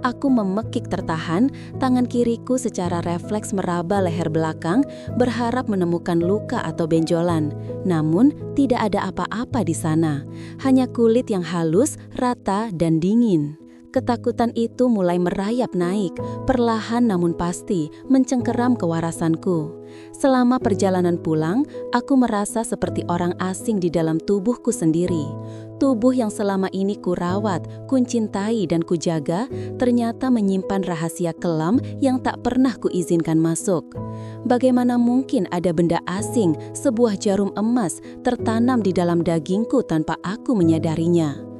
Aku memekik tertahan, tangan kiriku secara refleks meraba leher belakang, berharap menemukan luka atau benjolan. Namun, tidak ada apa-apa di sana. Hanya kulit yang halus, rata, dan dingin. Ketakutan itu mulai merayap naik, perlahan namun pasti, mencengkeram kewarasanku. Selama perjalanan pulang, aku merasa seperti orang asing di dalam tubuhku sendiri. Tubuh yang selama ini kurawat, kuncintai dan kujaga, ternyata menyimpan rahasia kelam yang tak pernah kuizinkan masuk. Bagaimana mungkin ada benda asing, sebuah jarum emas, tertanam di dalam dagingku tanpa aku menyadarinya?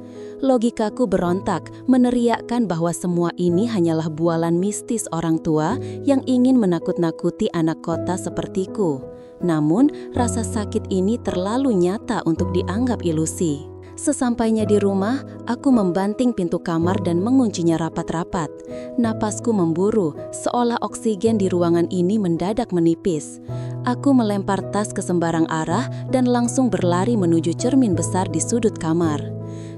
Logikaku berontak, meneriakkan bahwa semua ini hanyalah bualan mistis orang tua yang ingin menakut-nakuti anak kota sepertiku. Namun, rasa sakit ini terlalu nyata untuk dianggap ilusi. Sesampainya di rumah, aku membanting pintu kamar dan menguncinya rapat-rapat. Napasku memburu, seolah oksigen di ruangan ini mendadak menipis. Aku melempar tas ke sembarang arah dan langsung berlari menuju cermin besar di sudut kamar.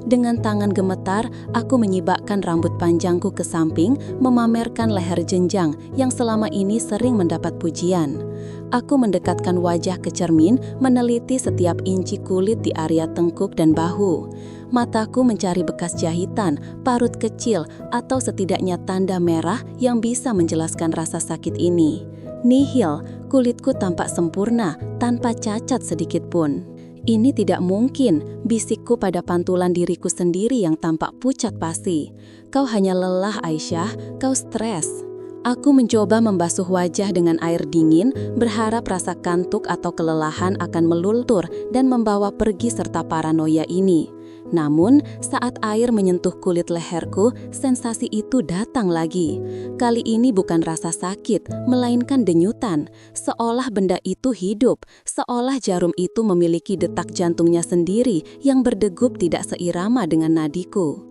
Dengan tangan gemetar, aku menyibakkan rambut panjangku ke samping, memamerkan leher jenjang yang selama ini sering mendapat pujian. Aku mendekatkan wajah ke cermin, meneliti setiap inci kulit di area tengkuk dan bahu. Mataku mencari bekas jahitan, parut kecil, atau setidaknya tanda merah yang bisa menjelaskan rasa sakit ini. Nihil, kulitku tampak sempurna, tanpa cacat sedikit pun. Ini tidak mungkin, bisikku pada pantulan diriku sendiri yang tampak pucat pasi. Kau hanya lelah, Aisyah, kau stres. Aku mencoba membasuh wajah dengan air dingin, berharap rasa kantuk atau kelelahan akan melultur dan membawa pergi serta paranoia ini. Namun, saat air menyentuh kulit leherku, sensasi itu datang lagi. Kali ini bukan rasa sakit, melainkan denyutan. Seolah benda itu hidup, seolah jarum itu memiliki detak jantungnya sendiri yang berdegup tidak seirama dengan nadiku.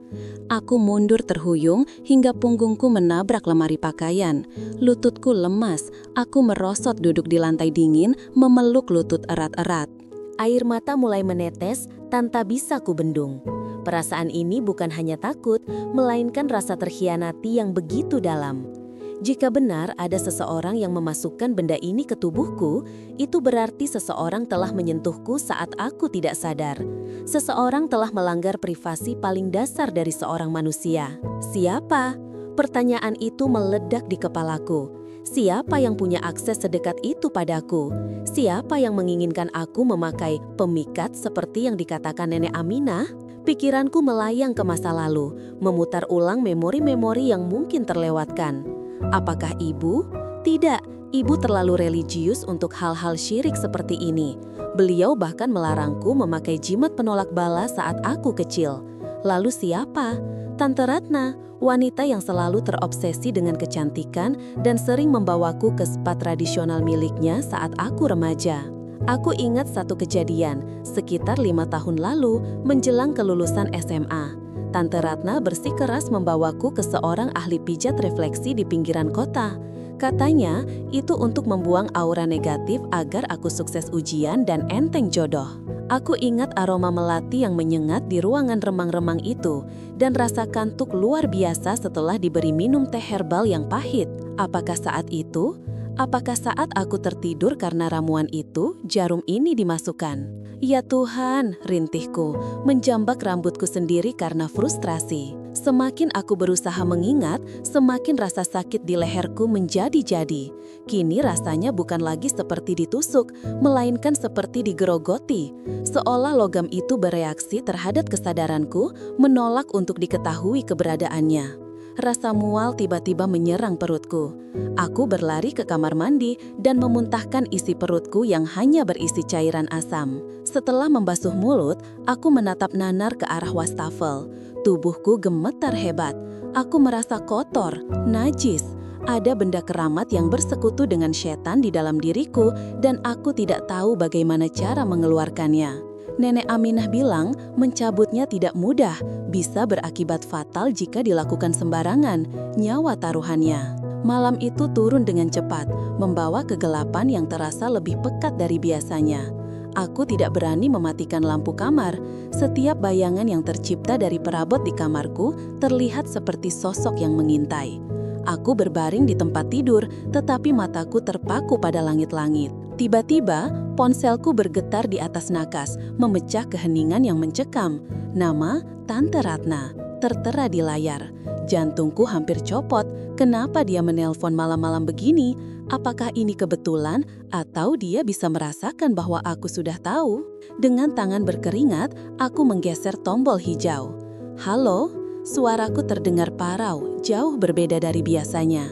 Aku mundur terhuyung hingga punggungku menabrak lemari pakaian. Lututku lemas, aku merosot duduk di lantai dingin, memeluk lutut erat-erat. Air mata mulai menetes tanpa bisa kubendung. Perasaan ini bukan hanya takut, melainkan rasa terkhianati yang begitu dalam. Jika benar ada seseorang yang memasukkan benda ini ke tubuhku, itu berarti seseorang telah menyentuhku saat aku tidak sadar. Seseorang telah melanggar privasi paling dasar dari seorang manusia. Siapa? Pertanyaan itu meledak di kepalaku. Siapa yang punya akses sedekat itu padaku? Siapa yang menginginkan aku memakai pemikat seperti yang dikatakan Nenek Aminah? Pikiranku melayang ke masa lalu, memutar ulang memori-memori yang mungkin terlewatkan. Apakah ibu? Tidak, ibu terlalu religius untuk hal-hal syirik seperti ini. Beliau bahkan melarangku memakai jimat penolak bala saat aku kecil. Lalu siapa? Tante Ratna, wanita yang selalu terobsesi dengan kecantikan dan sering membawaku ke spa tradisional miliknya saat aku remaja. Aku ingat satu kejadian, sekitar 5 tahun lalu menjelang kelulusan SMA. Tante Ratna bersikeras membawaku ke seorang ahli pijat refleksi di pinggiran kota. Katanya, itu untuk membuang aura negatif agar aku sukses ujian dan enteng jodoh. Aku ingat aroma melati yang menyengat di ruangan remang-remang itu dan rasa kantuk luar biasa setelah diberi minum teh herbal yang pahit. Apakah saat itu? Apakah saat aku tertidur karena ramuan itu, jarum ini dimasukkan? Ya Tuhan, rintihku, menjambak rambutku sendiri karena frustrasi. Semakin aku berusaha mengingat, semakin rasa sakit di leherku menjadi-jadi. Kini rasanya bukan lagi seperti ditusuk, melainkan seperti digerogoti. Seolah logam itu bereaksi terhadap kesadaranku, menolak untuk diketahui keberadaannya. Rasa mual tiba-tiba menyerang perutku. Aku berlari ke kamar mandi dan memuntahkan isi perutku yang hanya berisi cairan asam. Setelah membasuh mulut, aku menatap nanar ke arah wastafel. Tubuhku gemetar hebat. Aku merasa kotor, najis. Ada benda keramat yang bersekutu dengan setan di dalam diriku dan aku tidak tahu bagaimana cara mengeluarkannya. Nenek Aminah bilang mencabutnya tidak mudah, bisa berakibat fatal jika dilakukan sembarangan, nyawa taruhannya. Malam itu turun dengan cepat, membawa kegelapan yang terasa lebih pekat dari biasanya. Aku tidak berani mematikan lampu kamar. Setiap bayangan yang tercipta dari perabot di kamarku terlihat seperti sosok yang mengintai. Aku berbaring di tempat tidur, tetapi mataku terpaku pada langit-langit. Tiba-tiba, ponselku bergetar di atas nakas, memecah keheningan yang mencekam. Nama Tante Ratna tertera di layar. Jantungku hampir copot. Kenapa dia menelpon malam-malam begini? Apakah ini kebetulan atau dia bisa merasakan bahwa aku sudah tahu? Dengan tangan berkeringat, aku menggeser tombol hijau. Halo, suaraku terdengar parau, jauh berbeda dari biasanya.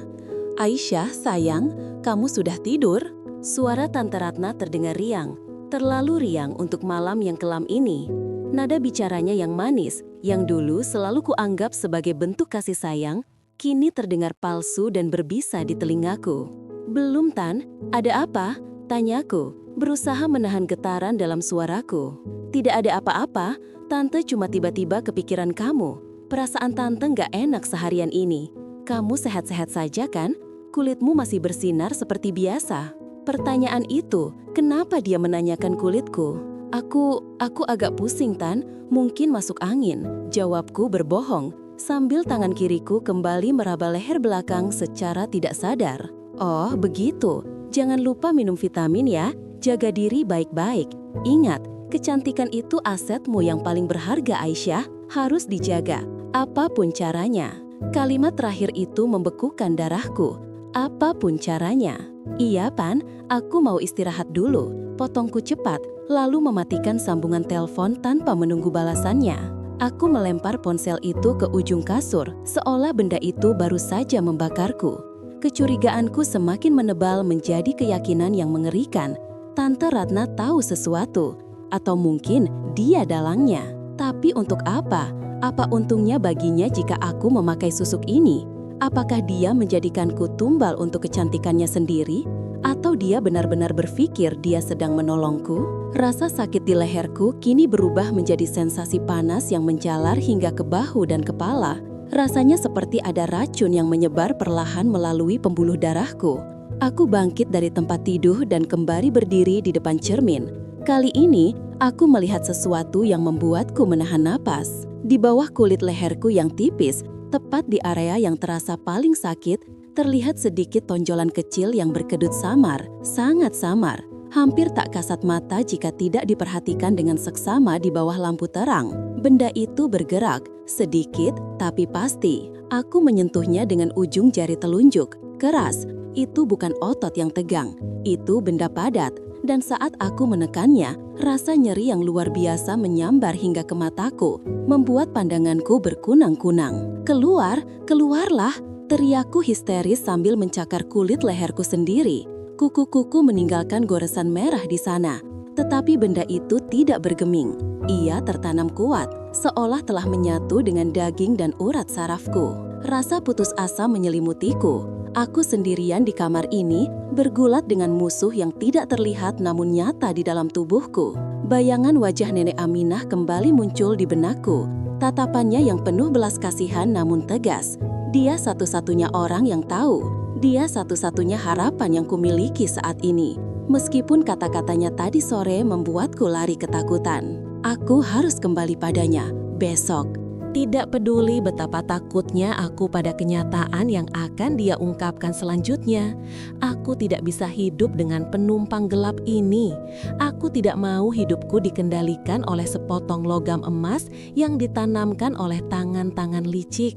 Aisyah, sayang, kamu sudah tidur? Suara Tante Ratna terdengar riang, terlalu riang untuk malam yang kelam ini. Nada bicaranya yang manis, yang dulu selalu kuanggap sebagai bentuk kasih sayang, kini terdengar palsu dan berbisa di telingaku. "Belum, Tan, ada apa?" tanyaku, berusaha menahan getaran dalam suaraku. "Tidak ada apa-apa, Tante cuma tiba-tiba kepikiran kamu. Perasaan Tante nggak enak seharian ini. Kamu sehat-sehat saja kan? Kulitmu masih bersinar seperti biasa." Pertanyaan itu, kenapa dia menanyakan kulitku? Aku agak pusing, Tan. Mungkin masuk angin. Jawabku berbohong, sambil tangan kiriku kembali meraba leher belakang secara tidak sadar. Oh, begitu. Jangan lupa minum vitamin ya. Jaga diri baik-baik. Ingat, kecantikan itu asetmu yang paling berharga, Aisyah. Harus dijaga, apapun caranya. Kalimat terakhir itu membekukan darahku. Apapun caranya. Iya, Pan, aku mau istirahat dulu. Potongku cepat, lalu mematikan sambungan telepon tanpa menunggu balasannya. Aku melempar ponsel itu ke ujung kasur, seolah benda itu baru saja membakarku. Kecurigaanku semakin menebal menjadi keyakinan yang mengerikan. Tante Ratna tahu sesuatu, atau mungkin dia dalangnya. Tapi untuk apa? Apa untungnya baginya jika aku memakai susuk ini? Apakah dia menjadikanku tumbal untuk kecantikannya sendiri? Atau dia benar-benar berpikir dia sedang menolongku? Rasa sakit di leherku kini berubah menjadi sensasi panas yang menjalar hingga ke bahu dan kepala. Rasanya seperti ada racun yang menyebar perlahan melalui pembuluh darahku. Aku bangkit dari tempat tidur dan kembali berdiri di depan cermin. Kali ini, aku melihat sesuatu yang membuatku menahan napas. Di bawah kulit leherku yang tipis, tepat di area yang terasa paling sakit, terlihat sedikit tonjolan kecil yang berkedut samar, sangat samar. Hampir tak kasat mata jika tidak diperhatikan dengan seksama di bawah lampu terang. Benda itu bergerak, sedikit tapi pasti. Aku menyentuhnya dengan ujung jari telunjuk. Keras, itu bukan otot yang tegang, itu benda padat. Dan saat aku menekannya, rasa nyeri yang luar biasa menyambar hingga ke mataku, membuat pandanganku berkunang-kunang. Keluarlah! Teriakku histeris sambil mencakar kulit leherku sendiri. Kuku-kuku meninggalkan goresan merah di sana. Tetapi benda itu tidak bergeming. Ia tertanam kuat, seolah telah menyatu dengan daging dan urat sarafku. Rasa putus asa menyelimutiku. Aku sendirian di kamar ini, bergulat dengan musuh yang tidak terlihat namun nyata di dalam tubuhku. Bayangan wajah Nenek Aminah kembali muncul di benakku. Tatapannya yang penuh belas kasihan namun tegas. Dia satu-satunya orang yang tahu. Dia satu-satunya harapan yang kumiliki saat ini. Meskipun kata-katanya tadi sore membuatku lari ketakutan. Aku harus kembali padanya, besok. Tidak peduli betapa takutnya aku pada kenyataan yang akan dia ungkapkan selanjutnya. Aku tidak bisa hidup dengan penumpang gelap ini. Aku tidak mau hidupku dikendalikan oleh sepotong logam emas yang ditanamkan oleh tangan-tangan licik.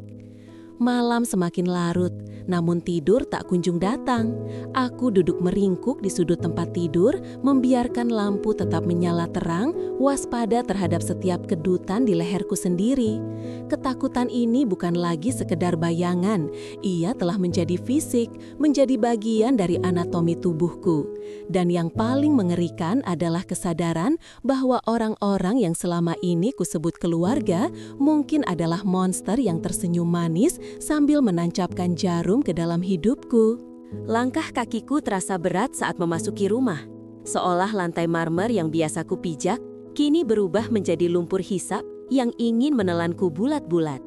Malam semakin larut, namun tidur tak kunjung datang. Aku duduk meringkuk di sudut tempat tidur, membiarkan lampu tetap menyala terang, waspada terhadap setiap kedutan di leherku sendiri. Ketakutan ini bukan lagi sekedar bayangan, ia telah menjadi fisik, menjadi bagian dari anatomi tubuhku. Dan yang paling mengerikan adalah kesadaran bahwa orang-orang yang selama ini kusebut keluarga mungkin adalah monster yang tersenyum manis sambil menancapkan jarum ke dalam hidupku. Langkah kakiku terasa berat saat memasuki rumah. Seolah lantai marmer yang biasa kupijak, kini berubah menjadi lumpur hisap yang ingin menelanku bulat-bulat.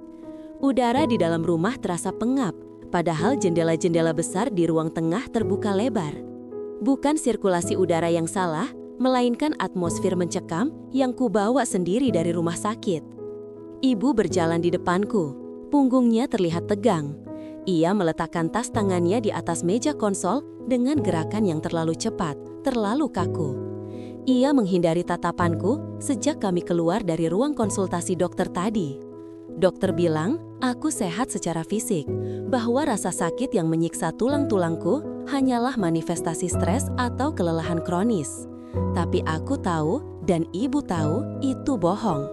Udara di dalam rumah terasa pengap, padahal jendela-jendela besar di ruang tengah terbuka lebar. Bukan sirkulasi udara yang salah, melainkan atmosfer mencekam yang kubawa sendiri dari rumah sakit. Ibu berjalan di depanku, punggungnya terlihat tegang. Ia meletakkan tas tangannya di atas meja konsol dengan gerakan yang terlalu cepat, terlalu kaku. Ia menghindari tatapanku sejak kami keluar dari ruang konsultasi dokter tadi. Dokter bilang aku sehat secara fisik, bahwa rasa sakit yang menyiksa tulang-tulangku hanyalah manifestasi stres atau kelelahan kronis. Tapi aku tahu dan ibu tahu itu bohong.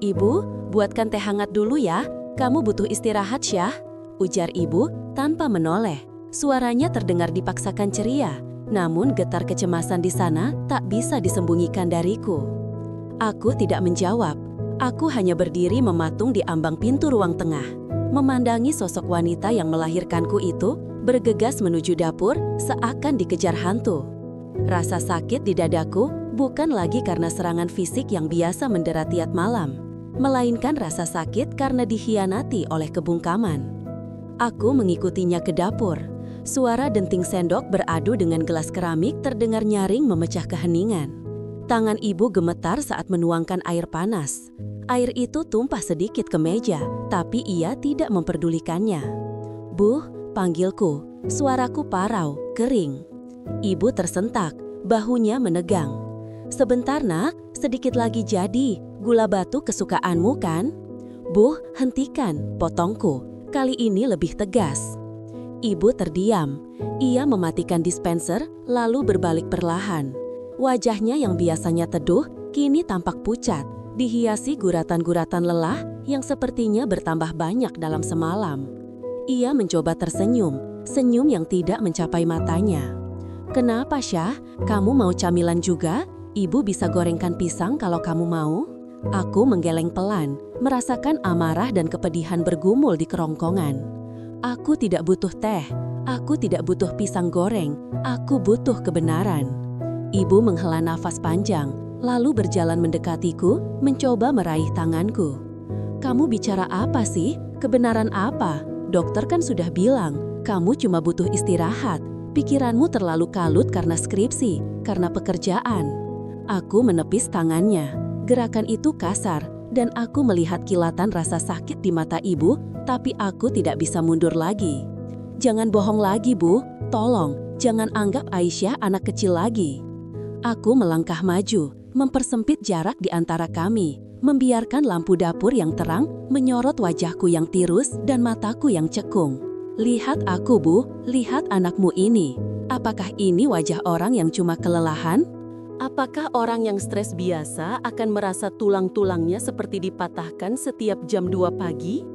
"Ibu, buatkan teh hangat dulu ya, kamu butuh istirahat, Syah," ujar ibu tanpa menoleh. Suaranya terdengar dipaksakan ceria, namun getar kecemasan di sana tak bisa disembunyikan dariku. Aku tidak menjawab. Aku hanya berdiri mematung di ambang pintu ruang tengah, memandangi sosok wanita yang melahirkanku itu bergegas menuju dapur seakan dikejar hantu. Rasa sakit di dadaku bukan lagi karena serangan fisik yang biasa mendera tiap malam, melainkan rasa sakit karena dikhianati oleh kebungkaman. Aku mengikutinya ke dapur. Suara denting sendok beradu dengan gelas keramik terdengar nyaring memecah keheningan. Tangan ibu gemetar saat menuangkan air panas. Air itu tumpah sedikit ke meja, tapi ia tidak memperdulikannya. "Bu," panggilku. Suaraku parau, kering. Ibu tersentak, bahunya menegang. "Sebentar nak, sedikit lagi jadi. Gula batu kesukaanmu kan?" "Bu, hentikan," potongku. Kali ini lebih tegas. Ibu terdiam. Ia mematikan dispenser, lalu berbalik perlahan. Wajahnya yang biasanya teduh, kini tampak pucat, dihiasi guratan-guratan lelah yang sepertinya bertambah banyak dalam semalam. Ia mencoba tersenyum, senyum yang tidak mencapai matanya. "Kenapa, Syah? Kamu mau camilan juga? Ibu bisa gorengkan pisang kalau kamu mau." Aku menggeleng pelan, merasakan amarah dan kepedihan bergumul di kerongkongan. Aku tidak butuh teh, aku tidak butuh pisang goreng, aku butuh kebenaran. Ibu menghela nafas panjang, lalu berjalan mendekatiku, mencoba meraih tanganku. "Kamu bicara apa sih? Kebenaran apa? Dokter kan sudah bilang, kamu cuma butuh istirahat. Pikiranmu terlalu kalut karena skripsi, karena pekerjaan." Aku menepis tangannya. Gerakan itu kasar, dan aku melihat kilatan rasa sakit di mata ibu, tapi aku tidak bisa mundur lagi. "Jangan bohong lagi, Bu. Tolong, jangan anggap Aisyah anak kecil lagi." Aku melangkah maju, mempersempit jarak di antara kami, membiarkan lampu dapur yang terang menyorot wajahku yang tirus dan mataku yang cekung. "Lihat aku, Bu. Lihat anakmu ini. Apakah ini wajah orang yang cuma kelelahan? Apakah orang yang stres biasa akan merasa tulang-tulangnya seperti dipatahkan setiap jam 2 pagi?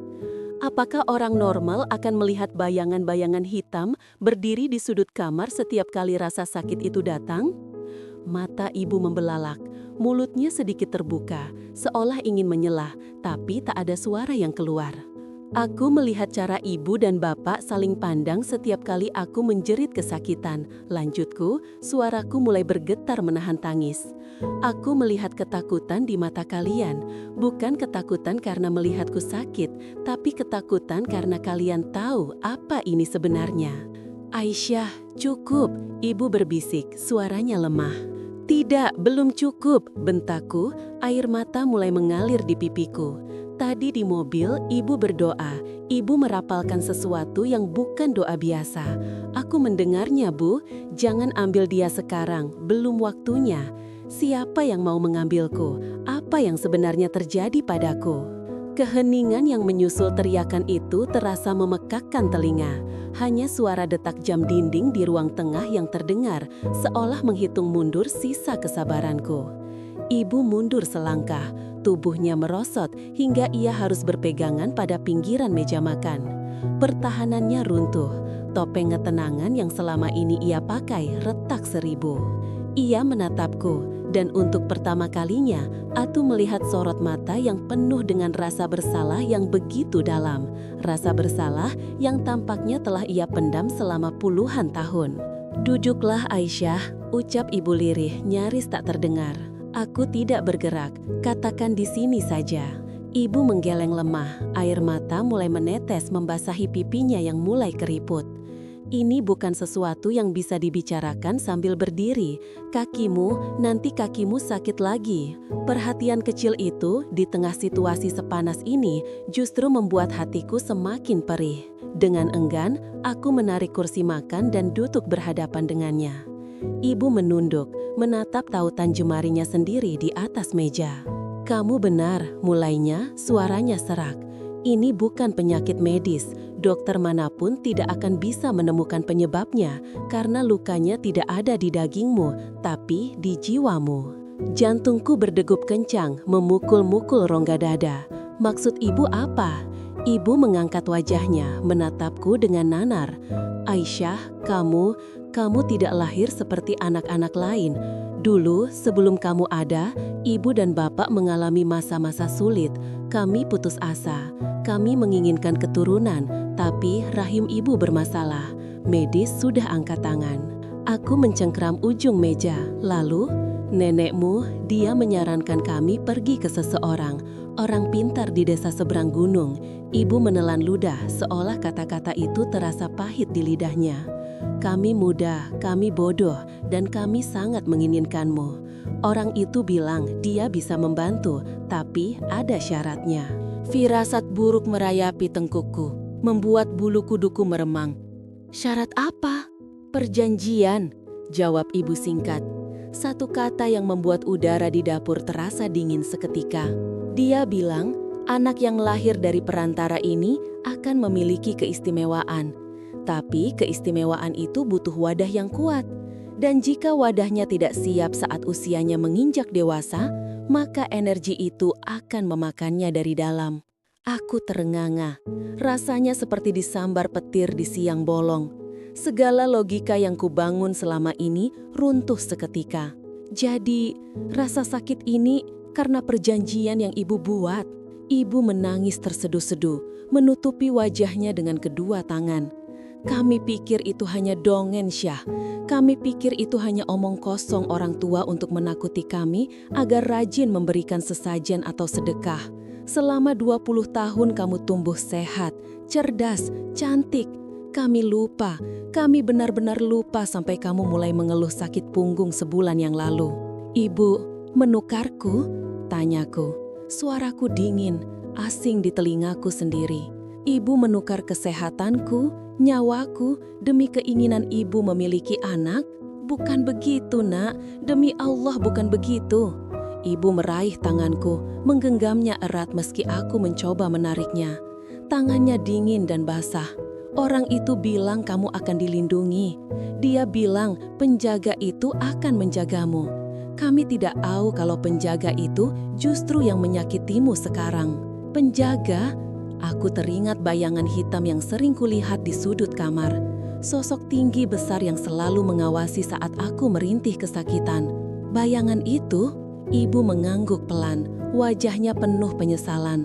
Apakah orang normal akan melihat bayangan-bayangan hitam berdiri di sudut kamar setiap kali rasa sakit itu datang?" Mata ibu membelalak, mulutnya sedikit terbuka, seolah ingin menyelah, tapi tak ada suara yang keluar. Aku melihat cara ibu dan bapak saling pandang setiap kali aku menjerit kesakitan. Lanjutku, suaraku mulai bergetar menahan tangis. "Aku melihat ketakutan di mata kalian, bukan ketakutan karena melihatku sakit, tapi ketakutan karena kalian tahu apa ini sebenarnya." "Aisyah, cukup," ibu berbisik, suaranya lemah. "Tidak, belum cukup," bentakku, air mata mulai mengalir di pipiku. Tadi di mobil, ibu berdoa. Ibu merapalkan sesuatu yang bukan doa biasa. "Aku mendengarnya, Bu. Jangan ambil dia sekarang, belum waktunya. Siapa yang mau mengambilku? Apa yang sebenarnya terjadi padaku?" Keheningan yang menyusul teriakan itu terasa memekakkan telinga. Hanya suara detak jam dinding di ruang tengah yang terdengar, seolah menghitung mundur sisa kesabaranku. Ibu mundur selangkah, tubuhnya merosot hingga ia harus berpegangan pada pinggiran meja makan. Pertahanannya runtuh, topeng ketenangan yang selama ini ia pakai retak seribu. Ia menatapku, dan untuk pertama kalinya, aku melihat sorot mata yang penuh dengan rasa bersalah yang begitu dalam. Rasa bersalah yang tampaknya telah ia pendam selama puluhan tahun. "Duduklah Aisyah," ucap ibu lirih nyaris tak terdengar. Aku tidak bergerak, katakan di sini saja. Ibu menggeleng lemah, air mata mulai menetes membasahi pipinya yang mulai keriput. Ini bukan sesuatu yang bisa dibicarakan sambil berdiri. Nanti kakimu sakit lagi. Perhatian kecil itu di tengah situasi sepanas ini justru membuat hatiku semakin perih. Dengan enggan, aku menarik kursi makan dan duduk berhadapan dengannya. Ibu menunduk, menatap tautan jemarinya sendiri di atas meja. Kamu benar, mulainya suaranya serak. Ini bukan penyakit medis. Dokter manapun tidak akan bisa menemukan penyebabnya karena lukanya tidak ada di dagingmu, tapi di jiwamu. Jantungku berdegup kencang, memukul-mukul rongga dada. Maksud ibu apa? Ibu mengangkat wajahnya, menatapku dengan nanar. Aisyah, kamu tidak lahir seperti anak-anak lain. Dulu, sebelum kamu ada, ibu dan bapak mengalami masa-masa sulit. Kami putus asa. Kami menginginkan keturunan, tapi rahim ibu bermasalah. Medis sudah angkat tangan. Aku mencengkram ujung meja. Lalu, nenekmu, dia menyarankan kami pergi ke seseorang, orang pintar di desa seberang gunung. Ibu menelan ludah, seolah kata-kata itu terasa pahit di lidahnya. Kami muda, kami bodoh, dan kami sangat menginginkanmu. Orang itu bilang dia bisa membantu, tapi ada syaratnya. Firasat buruk merayapi tengkukku, membuat bulu kuduku meremang. Syarat apa? Perjanjian, jawab ibu singkat. Satu kata yang membuat udara di dapur terasa dingin seketika. Dia bilang, anak yang lahir dari perantara ini akan memiliki keistimewaan. Tapi keistimewaan itu butuh wadah yang kuat. Dan jika wadahnya tidak siap saat usianya menginjak dewasa, maka energi itu akan memakannya dari dalam. Aku terenganga. Rasanya seperti disambar petir di siang bolong. Segala logika yang kubangun selama ini runtuh seketika. Jadi, rasa sakit ini karena perjanjian yang ibu buat. Ibu menangis terseduh-seduh, menutupi wajahnya dengan kedua tangan. Kami pikir itu hanya dongeng, Syah. Kami pikir itu hanya omong kosong orang tua untuk menakuti kami agar rajin memberikan sesajen atau sedekah. Selama 20 tahun kamu tumbuh sehat, cerdas, cantik. Kami lupa, kami benar-benar lupa sampai kamu mulai mengeluh sakit punggung sebulan yang lalu. Ibu, menukarku? Tanyaku. Suaraku dingin, asing di telingaku sendiri. Ibu menukar kesehatanku, nyawaku, demi keinginan ibu memiliki anak? Bukan begitu, nak. Demi Allah, bukan begitu. Ibu meraih tanganku, menggenggamnya erat meski aku mencoba menariknya. Tangannya dingin dan basah. Orang itu bilang kamu akan dilindungi. Dia bilang penjaga itu akan menjagamu. Kami tidak tahu kalau penjaga itu justru yang menyakitimu sekarang. Penjaga? Aku teringat bayangan hitam yang sering kulihat di sudut kamar. Sosok tinggi besar yang selalu mengawasi saat aku merintih kesakitan. Bayangan itu, ibu mengangguk pelan, wajahnya penuh penyesalan.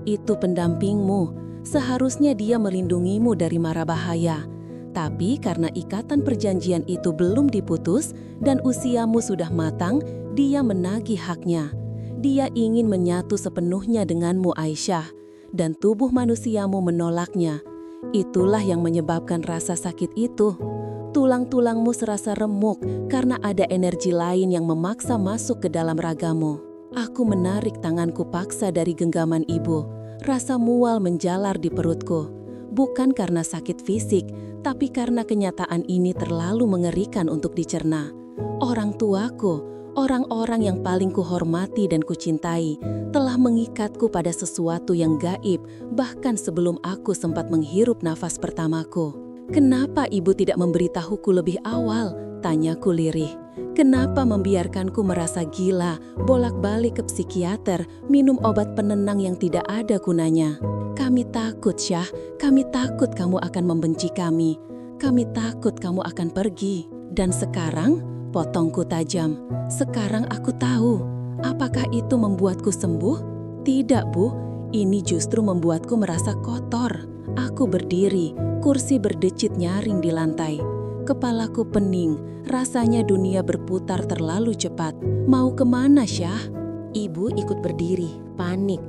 Itu pendampingmu, seharusnya dia melindungimu dari mara bahaya. Tapi karena ikatan perjanjian itu belum diputus dan usiamu sudah matang, dia menagih haknya. Dia ingin menyatu sepenuhnya denganmu, Aisyah. Dan tubuh manusiamu menolaknya. Itulah yang menyebabkan rasa sakit itu. Tulang-tulangmu serasa remuk karena ada energi lain yang memaksa masuk ke dalam ragamu. Aku menarik tanganku paksa dari genggaman ibu. Rasa mual menjalar di perutku. Bukan karena sakit fisik, tapi karena kenyataan ini terlalu mengerikan untuk dicerna. Orang tuaku, orang-orang yang paling kuhormati dan kucintai, telah mengikatku pada sesuatu yang gaib, bahkan sebelum aku sempat menghirup nafas pertamaku. Kenapa ibu tidak memberitahuku lebih awal? Tanyaku lirih. Kenapa membiarkanku merasa gila, bolak-balik ke psikiater, minum obat penenang yang tidak ada gunanya? Kami takut, Syah. Kami takut kamu akan membenci kami. Kami takut kamu akan pergi. Dan sekarang, potongku tajam. Sekarang aku tahu. Apakah itu membuatku sembuh? Tidak, Bu. Ini justru membuatku merasa kotor. Aku berdiri, kursi berdecit nyaring di lantai. Kepalaku pening, rasanya dunia berputar terlalu cepat. Mau kemana, Syah? Ibu ikut berdiri, panik.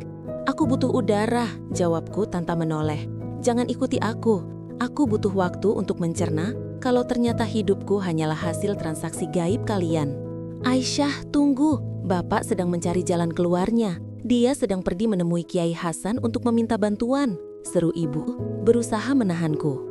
Aku butuh udara, jawabku tanpa menoleh. Jangan ikuti aku. Aku butuh waktu untuk mencerna kalau ternyata hidupku hanyalah hasil transaksi gaib kalian. Aisyah, tunggu. Bapak sedang mencari jalan keluarnya. Dia sedang pergi menemui Kiai Hasan untuk meminta bantuan, seru ibu, berusaha menahanku.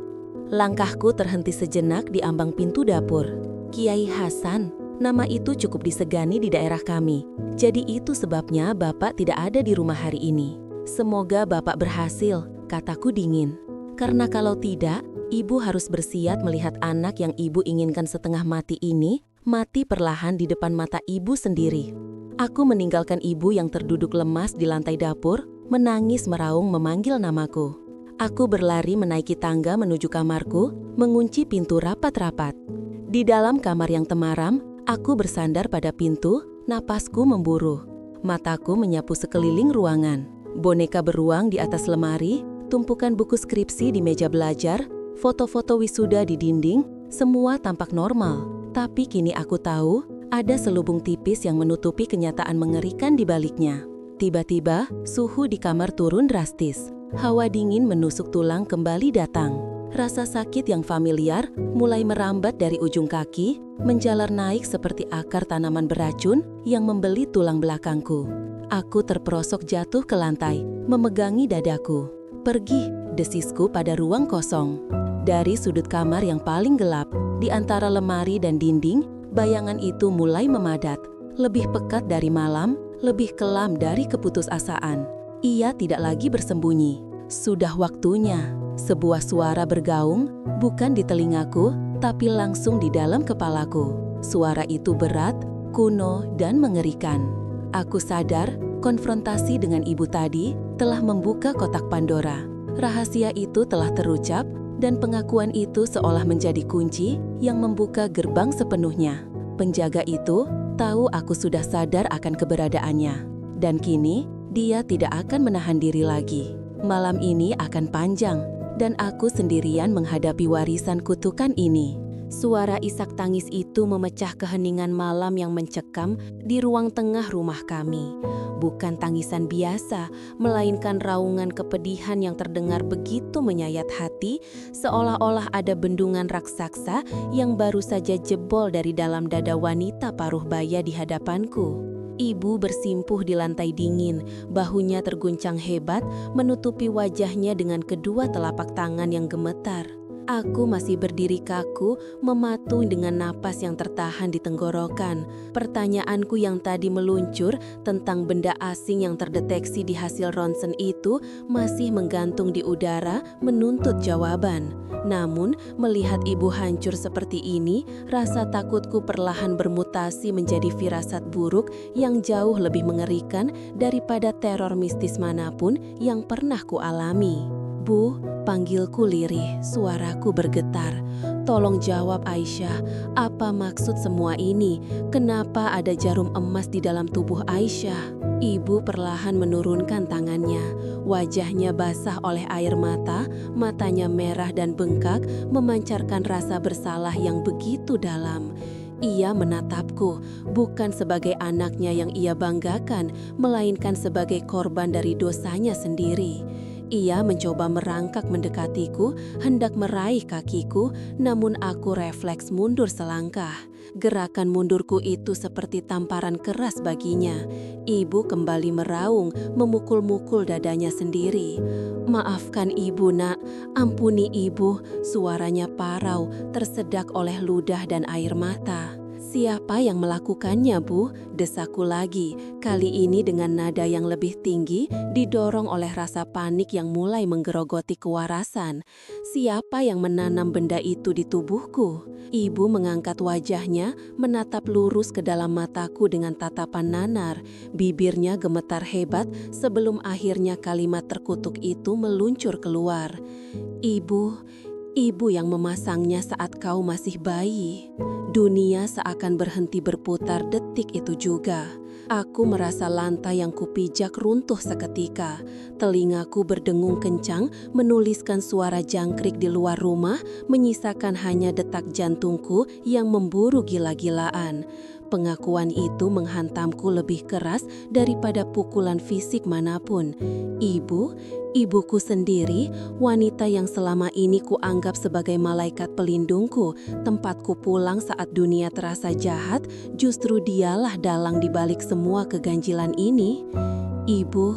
Langkahku terhenti sejenak di ambang pintu dapur. Kiai Hasan, nama itu cukup disegani di daerah kami. Jadi itu sebabnya Bapak tidak ada di rumah hari ini. Semoga Bapak berhasil, kataku dingin. Karena kalau tidak, Ibu harus bersiap melihat anak yang Ibu inginkan setengah mati ini mati perlahan di depan mata Ibu sendiri. Aku meninggalkan Ibu yang terduduk lemas di lantai dapur, menangis meraung memanggil namaku. Aku berlari menaiki tangga menuju kamarku, mengunci pintu rapat-rapat. Di dalam kamar yang temaram, aku bersandar pada pintu, napasku memburu. Mataku menyapu sekeliling ruangan. Boneka beruang di atas lemari, tumpukan buku skripsi di meja belajar, foto-foto wisuda di dinding, semua tampak normal. Tapi kini aku tahu, ada selubung tipis yang menutupi kenyataan mengerikan di baliknya. Tiba-tiba, suhu di kamar turun drastis. Hawa dingin menusuk tulang kembali datang. Rasa sakit yang familiar mulai merambat dari ujung kaki, menjalar naik seperti akar tanaman beracun yang membeli tulang belakangku. Aku terperosok jatuh ke lantai, memegangi dadaku. Pergi, desisku pada ruang kosong. Dari sudut kamar yang paling gelap, di antara lemari dan dinding, bayangan itu mulai memadat. Lebih pekat dari malam, lebih kelam dari keputusasaan. Ia tidak lagi bersembunyi. Sudah waktunya. Sebuah suara bergaung, bukan di telingaku, tapi langsung di dalam kepalaku. Suara itu berat, kuno, dan mengerikan. Aku sadar, konfrontasi dengan ibu tadi telah membuka kotak Pandora. Rahasia itu telah terucap, dan pengakuan itu seolah menjadi kunci yang membuka gerbang sepenuhnya. Penjaga itu tahu aku sudah sadar akan keberadaannya. Dan kini, dia tidak akan menahan diri lagi. Malam ini akan panjang, dan aku sendirian menghadapi warisan kutukan ini. Suara isak tangis itu memecah keheningan malam yang mencekam di ruang tengah rumah kami. Bukan tangisan biasa, melainkan raungan kepedihan yang terdengar begitu menyayat hati, seolah-olah ada bendungan raksasa yang baru saja jebol dari dalam dada wanita paruh baya di hadapanku. Ibu bersimpuh di lantai dingin, bahunya terguncang hebat, menutupi wajahnya dengan kedua telapak tangan yang gemetar. Aku masih berdiri kaku, mematu dengan napas yang tertahan di tenggorokan. Pertanyaanku yang tadi meluncur tentang benda asing yang terdeteksi di hasil ronsen itu masih menggantung di udara, menuntut jawaban. Namun, melihat ibu hancur seperti ini, rasa takutku perlahan bermutasi menjadi firasat buruk yang jauh lebih mengerikan daripada teror mistis manapun yang pernah kualami. Bu, panggilku lirih, suaraku bergetar. Tolong jawab Aisyah, apa maksud semua ini? Kenapa ada jarum emas di dalam tubuh Aisyah? Ibu perlahan menurunkan tangannya. Wajahnya basah oleh air mata, matanya merah dan bengkak, memancarkan rasa bersalah yang begitu dalam. Ia menatapku, bukan sebagai anaknya yang ia banggakan, melainkan sebagai korban dari dosanya sendiri. Ia mencoba merangkak mendekatiku, hendak meraih kakiku, namun aku refleks mundur selangkah. Gerakan mundurku itu seperti tamparan keras baginya. Ibu kembali meraung, memukul-mukul dadanya sendiri. Maafkan ibu, nak. Ampuni ibu. Suaranya parau, tersedak oleh ludah dan air mata. Siapa yang melakukannya, Bu? Desaku lagi, kali ini dengan nada yang lebih tinggi, didorong oleh rasa panik yang mulai menggerogoti kewarasan. Siapa yang menanam benda itu di tubuhku? Ibu mengangkat wajahnya, menatap lurus ke dalam mataku dengan tatapan nanar. Bibirnya gemetar hebat sebelum akhirnya kalimat terkutuk itu meluncur keluar. Ibu yang memasangnya saat kau masih bayi. Dunia seakan berhenti berputar detik itu juga. Aku merasa lantai yang kupijak runtuh seketika. Telingaku berdengung kencang, menuliskan suara jangkrik di luar rumah, menyisakan hanya detak jantungku yang memburu gila-gilaan. Pengakuan itu menghantamku lebih keras daripada pukulan fisik manapun. Ibuku sendiri, wanita yang selama ini kuanggap sebagai malaikat pelindungku, tempatku pulang saat dunia terasa jahat, justru dialah dalang di balik semua keganjilan ini. Ibu,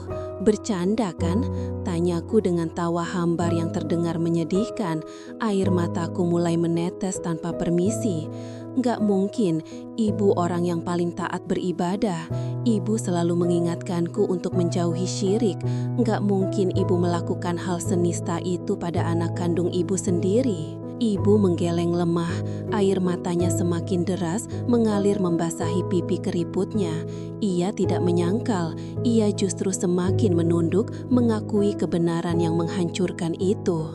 bercanda kan? Tanyaku dengan tawa hambar yang terdengar menyedihkan. Air mataku mulai menetes tanpa permisi. Nggak mungkin, ibu orang yang paling taat beribadah. Ibu selalu mengingatkanku untuk menjauhi syirik. Nggak mungkin ibu melakukan hal senista itu pada anak kandung ibu sendiri. Ibu menggeleng lemah, air matanya semakin deras mengalir membasahi pipi keriputnya. Ia tidak menyangkal, ia justru semakin menunduk mengakui kebenaran yang menghancurkan itu.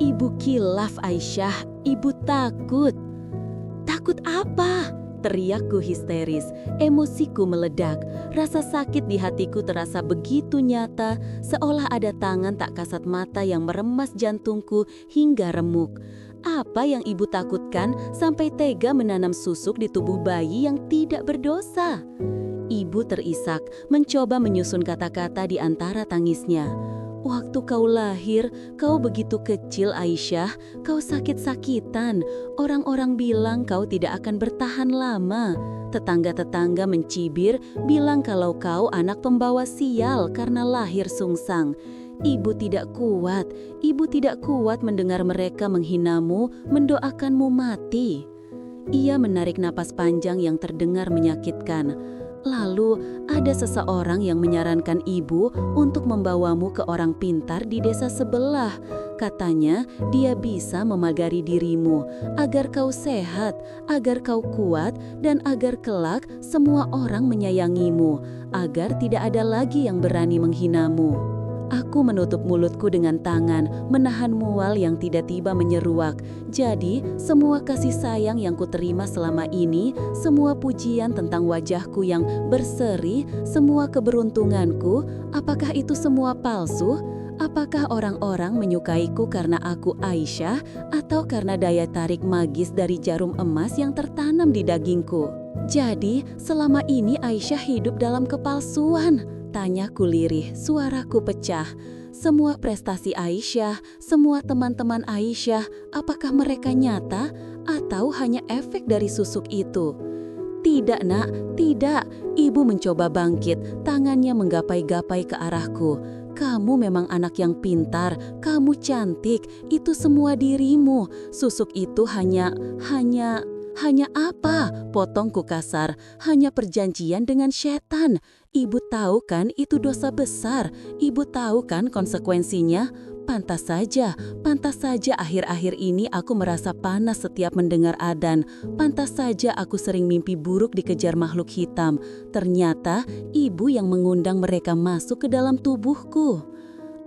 Ibu kilaf, Aisyah. Ibu takut. Takut apa? Teriakku histeris, emosiku meledak. Rasa sakit di hatiku terasa begitu nyata, seolah ada tangan tak kasat mata yang meremas jantungku hingga remuk. Apa yang ibu takutkan sampai tega menanam susuk di tubuh bayi yang tidak berdosa? Ibu terisak, mencoba menyusun kata-kata di antara tangisnya. Waktu kau lahir, kau begitu kecil, Aisyah. Kau sakit-sakitan. Orang-orang bilang kau tidak akan bertahan lama. Tetangga-tetangga mencibir, bilang kalau kau anak pembawa sial karena lahir sungsang. Ibu tidak kuat mendengar mereka menghinamu, mendoakanmu mati. Ia menarik napas panjang yang terdengar menyakitkan. Lalu ada seseorang yang menyarankan ibu untuk membawamu ke orang pintar di desa sebelah. Katanya dia bisa memagari dirimu agar kau sehat, agar kau kuat, dan agar kelak semua orang menyayangimu, agar tidak ada lagi yang berani menghinamu. Aku menutup mulutku dengan tangan, menahan mual yang tiba-tiba menyeruak. Jadi, semua kasih sayang yang kuterima selama ini, semua pujian tentang wajahku yang berseri, semua keberuntunganku, apakah itu semua palsu? Apakah orang-orang menyukaiku karena aku Aisyah atau karena daya tarik magis dari jarum emas yang tertanam di dagingku? Jadi, selama ini Aisyah hidup dalam kepalsuan. Tanyaku lirih, suaraku pecah. Semua prestasi Aisyah, semua teman-teman Aisyah, apakah mereka nyata atau hanya efek dari susuk itu? Tidak, Nak, tidak. Ibu mencoba bangkit, tangannya menggapai-gapai ke arahku. Kamu memang anak yang pintar, kamu cantik, itu semua dirimu. Susuk itu hanya apa? Potongku kasar, hanya perjanjian dengan setan. Ibu tahu kan itu dosa besar. Ibu tahu kan konsekuensinya? Pantas saja akhir-akhir ini aku merasa panas setiap mendengar adzan. Pantas saja aku sering mimpi buruk dikejar makhluk hitam. Ternyata ibu yang mengundang mereka masuk ke dalam tubuhku.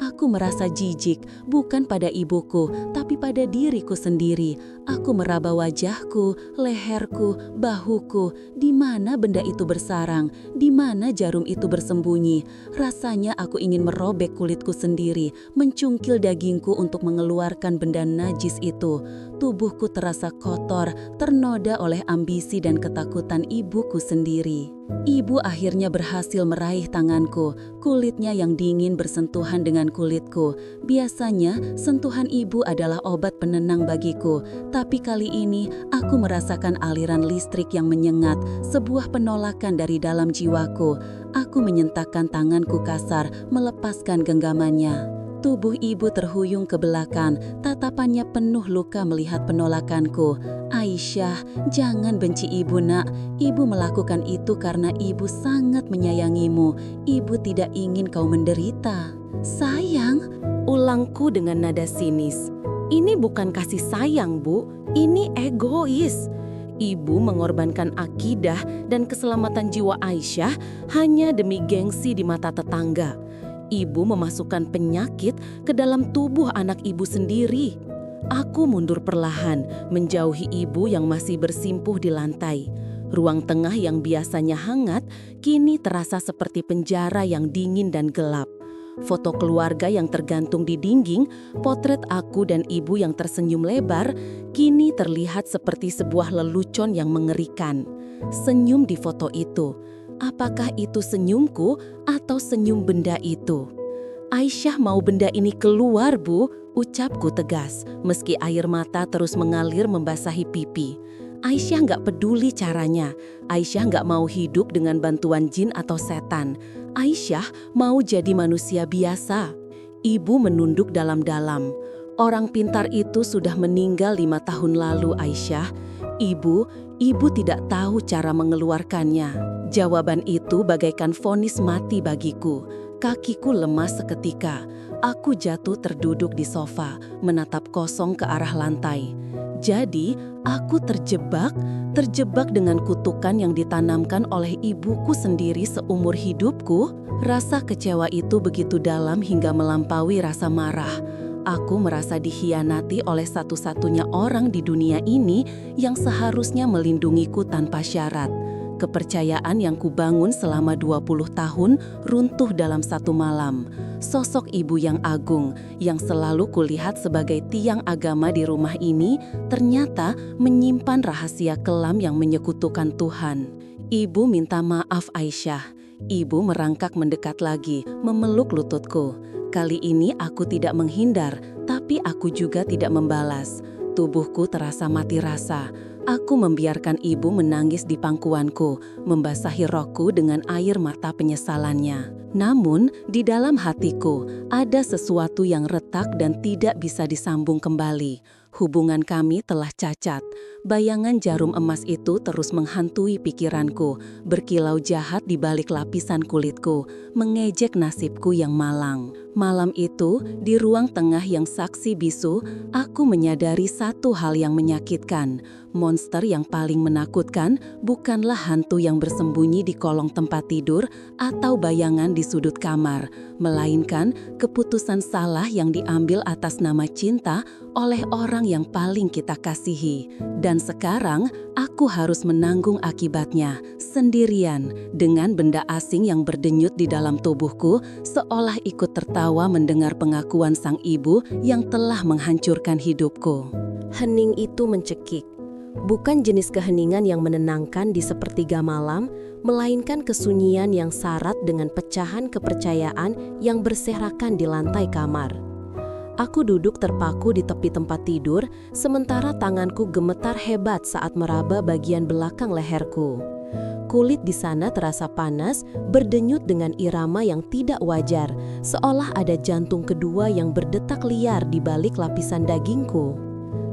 Aku merasa jijik, bukan pada ibuku, tapi pada diriku sendiri. Aku meraba wajahku, leherku, bahuku. Di mana benda itu bersarang? Di mana jarum itu bersembunyi? Rasanya aku ingin merobek kulitku sendiri, mencungkil dagingku untuk mengeluarkan benda najis itu. Tubuhku terasa kotor, ternoda oleh ambisi dan ketakutan ibuku sendiri. Ibu akhirnya berhasil meraih tanganku. Kulitnya yang dingin bersentuhan dengan kulitku. Biasanya, sentuhan ibu adalah obat penenang bagiku. Tapi kali ini, aku merasakan aliran listrik yang menyengat, sebuah penolakan dari dalam jiwaku. Aku menyentakkan tanganku kasar, melepaskan genggamannya. Tubuh ibu terhuyung ke belakang, tatapannya penuh luka melihat penolakanku. Aisyah, jangan benci ibu, Nak. Ibu melakukan itu karena ibu sangat menyayangimu. Ibu tidak ingin kau menderita. Sayang, ulangku dengan nada sinis. Ini bukan kasih sayang, Bu. Ini egois. Ibu mengorbankan akidah dan keselamatan jiwa Aisyah hanya demi gengsi di mata tetangga. Ibu memasukkan penyakit ke dalam tubuh anak ibu sendiri. Aku mundur perlahan, menjauhi ibu yang masih bersimpuh di lantai. Ruang tengah yang biasanya hangat, kini terasa seperti penjara yang dingin dan gelap. Foto keluarga yang tergantung di dinding, potret aku dan ibu yang tersenyum lebar, kini terlihat seperti sebuah lelucon yang mengerikan. Senyum di foto itu, apakah itu senyumku atau senyum benda itu? Aisyah mau benda ini keluar, Bu, ucapku tegas, meski air mata terus mengalir membasahi pipi. Aisyah nggak peduli caranya. Aisyah nggak mau hidup dengan bantuan jin atau setan. Aisyah mau jadi manusia biasa. Ibu menunduk dalam-dalam. Orang pintar itu sudah meninggal 5 tahun lalu, Aisyah. Ibu tidak tahu cara mengeluarkannya. Jawaban itu bagaikan vonis mati bagiku. Kakiku lemas seketika. Aku jatuh terduduk di sofa, menatap kosong ke arah lantai. Jadi, aku terjebak dengan kutukan yang ditanamkan oleh ibuku sendiri seumur hidupku. Rasa kecewa itu begitu dalam hingga melampaui rasa marah. Aku merasa dikhianati oleh satu-satunya orang di dunia ini yang seharusnya melindungiku tanpa syarat. Kepercayaan yang kubangun selama 20 tahun runtuh dalam satu malam. Sosok ibu yang agung, yang selalu kulihat sebagai tiang agama di rumah ini, ternyata menyimpan rahasia kelam yang menyekutukan Tuhan. Ibu minta maaf, Aisyah. Ibu merangkak mendekat lagi, memeluk lututku. Kali ini aku tidak menghindar, tapi aku juga tidak membalas. Tubuhku terasa mati rasa. Aku membiarkan ibu menangis di pangkuanku, membasahi rokku dengan air mata penyesalannya. Namun, di dalam hatiku ada sesuatu yang retak dan tidak bisa disambung kembali. Hubungan kami telah cacat. Bayangan jarum emas itu terus menghantui pikiranku, berkilau jahat di balik lapisan kulitku, mengejek nasibku yang malang. Malam itu, di ruang tengah yang saksi bisu, aku menyadari satu hal yang menyakitkan. Monster yang paling menakutkan bukanlah hantu yang bersembunyi di kolong tempat tidur atau bayangan di sudut kamar, melainkan keputusan salah yang diambil atas nama cinta oleh orang yang paling kita kasihi. Dan sekarang, aku harus menanggung akibatnya, sendirian, dengan benda asing yang berdenyut di dalam tubuhku, seolah ikut tertawa mendengar pengakuan sang ibu yang telah menghancurkan hidupku. Hening itu mencekik. Bukan jenis keheningan yang menenangkan di sepertiga malam, melainkan kesunyian yang syarat dengan pecahan kepercayaan yang berserakan di lantai kamar. Aku duduk terpaku di tepi tempat tidur, sementara tanganku gemetar hebat saat meraba bagian belakang leherku. Kulit di sana terasa panas, berdenyut dengan irama yang tidak wajar, seolah ada jantung kedua yang berdetak liar di balik lapisan dagingku.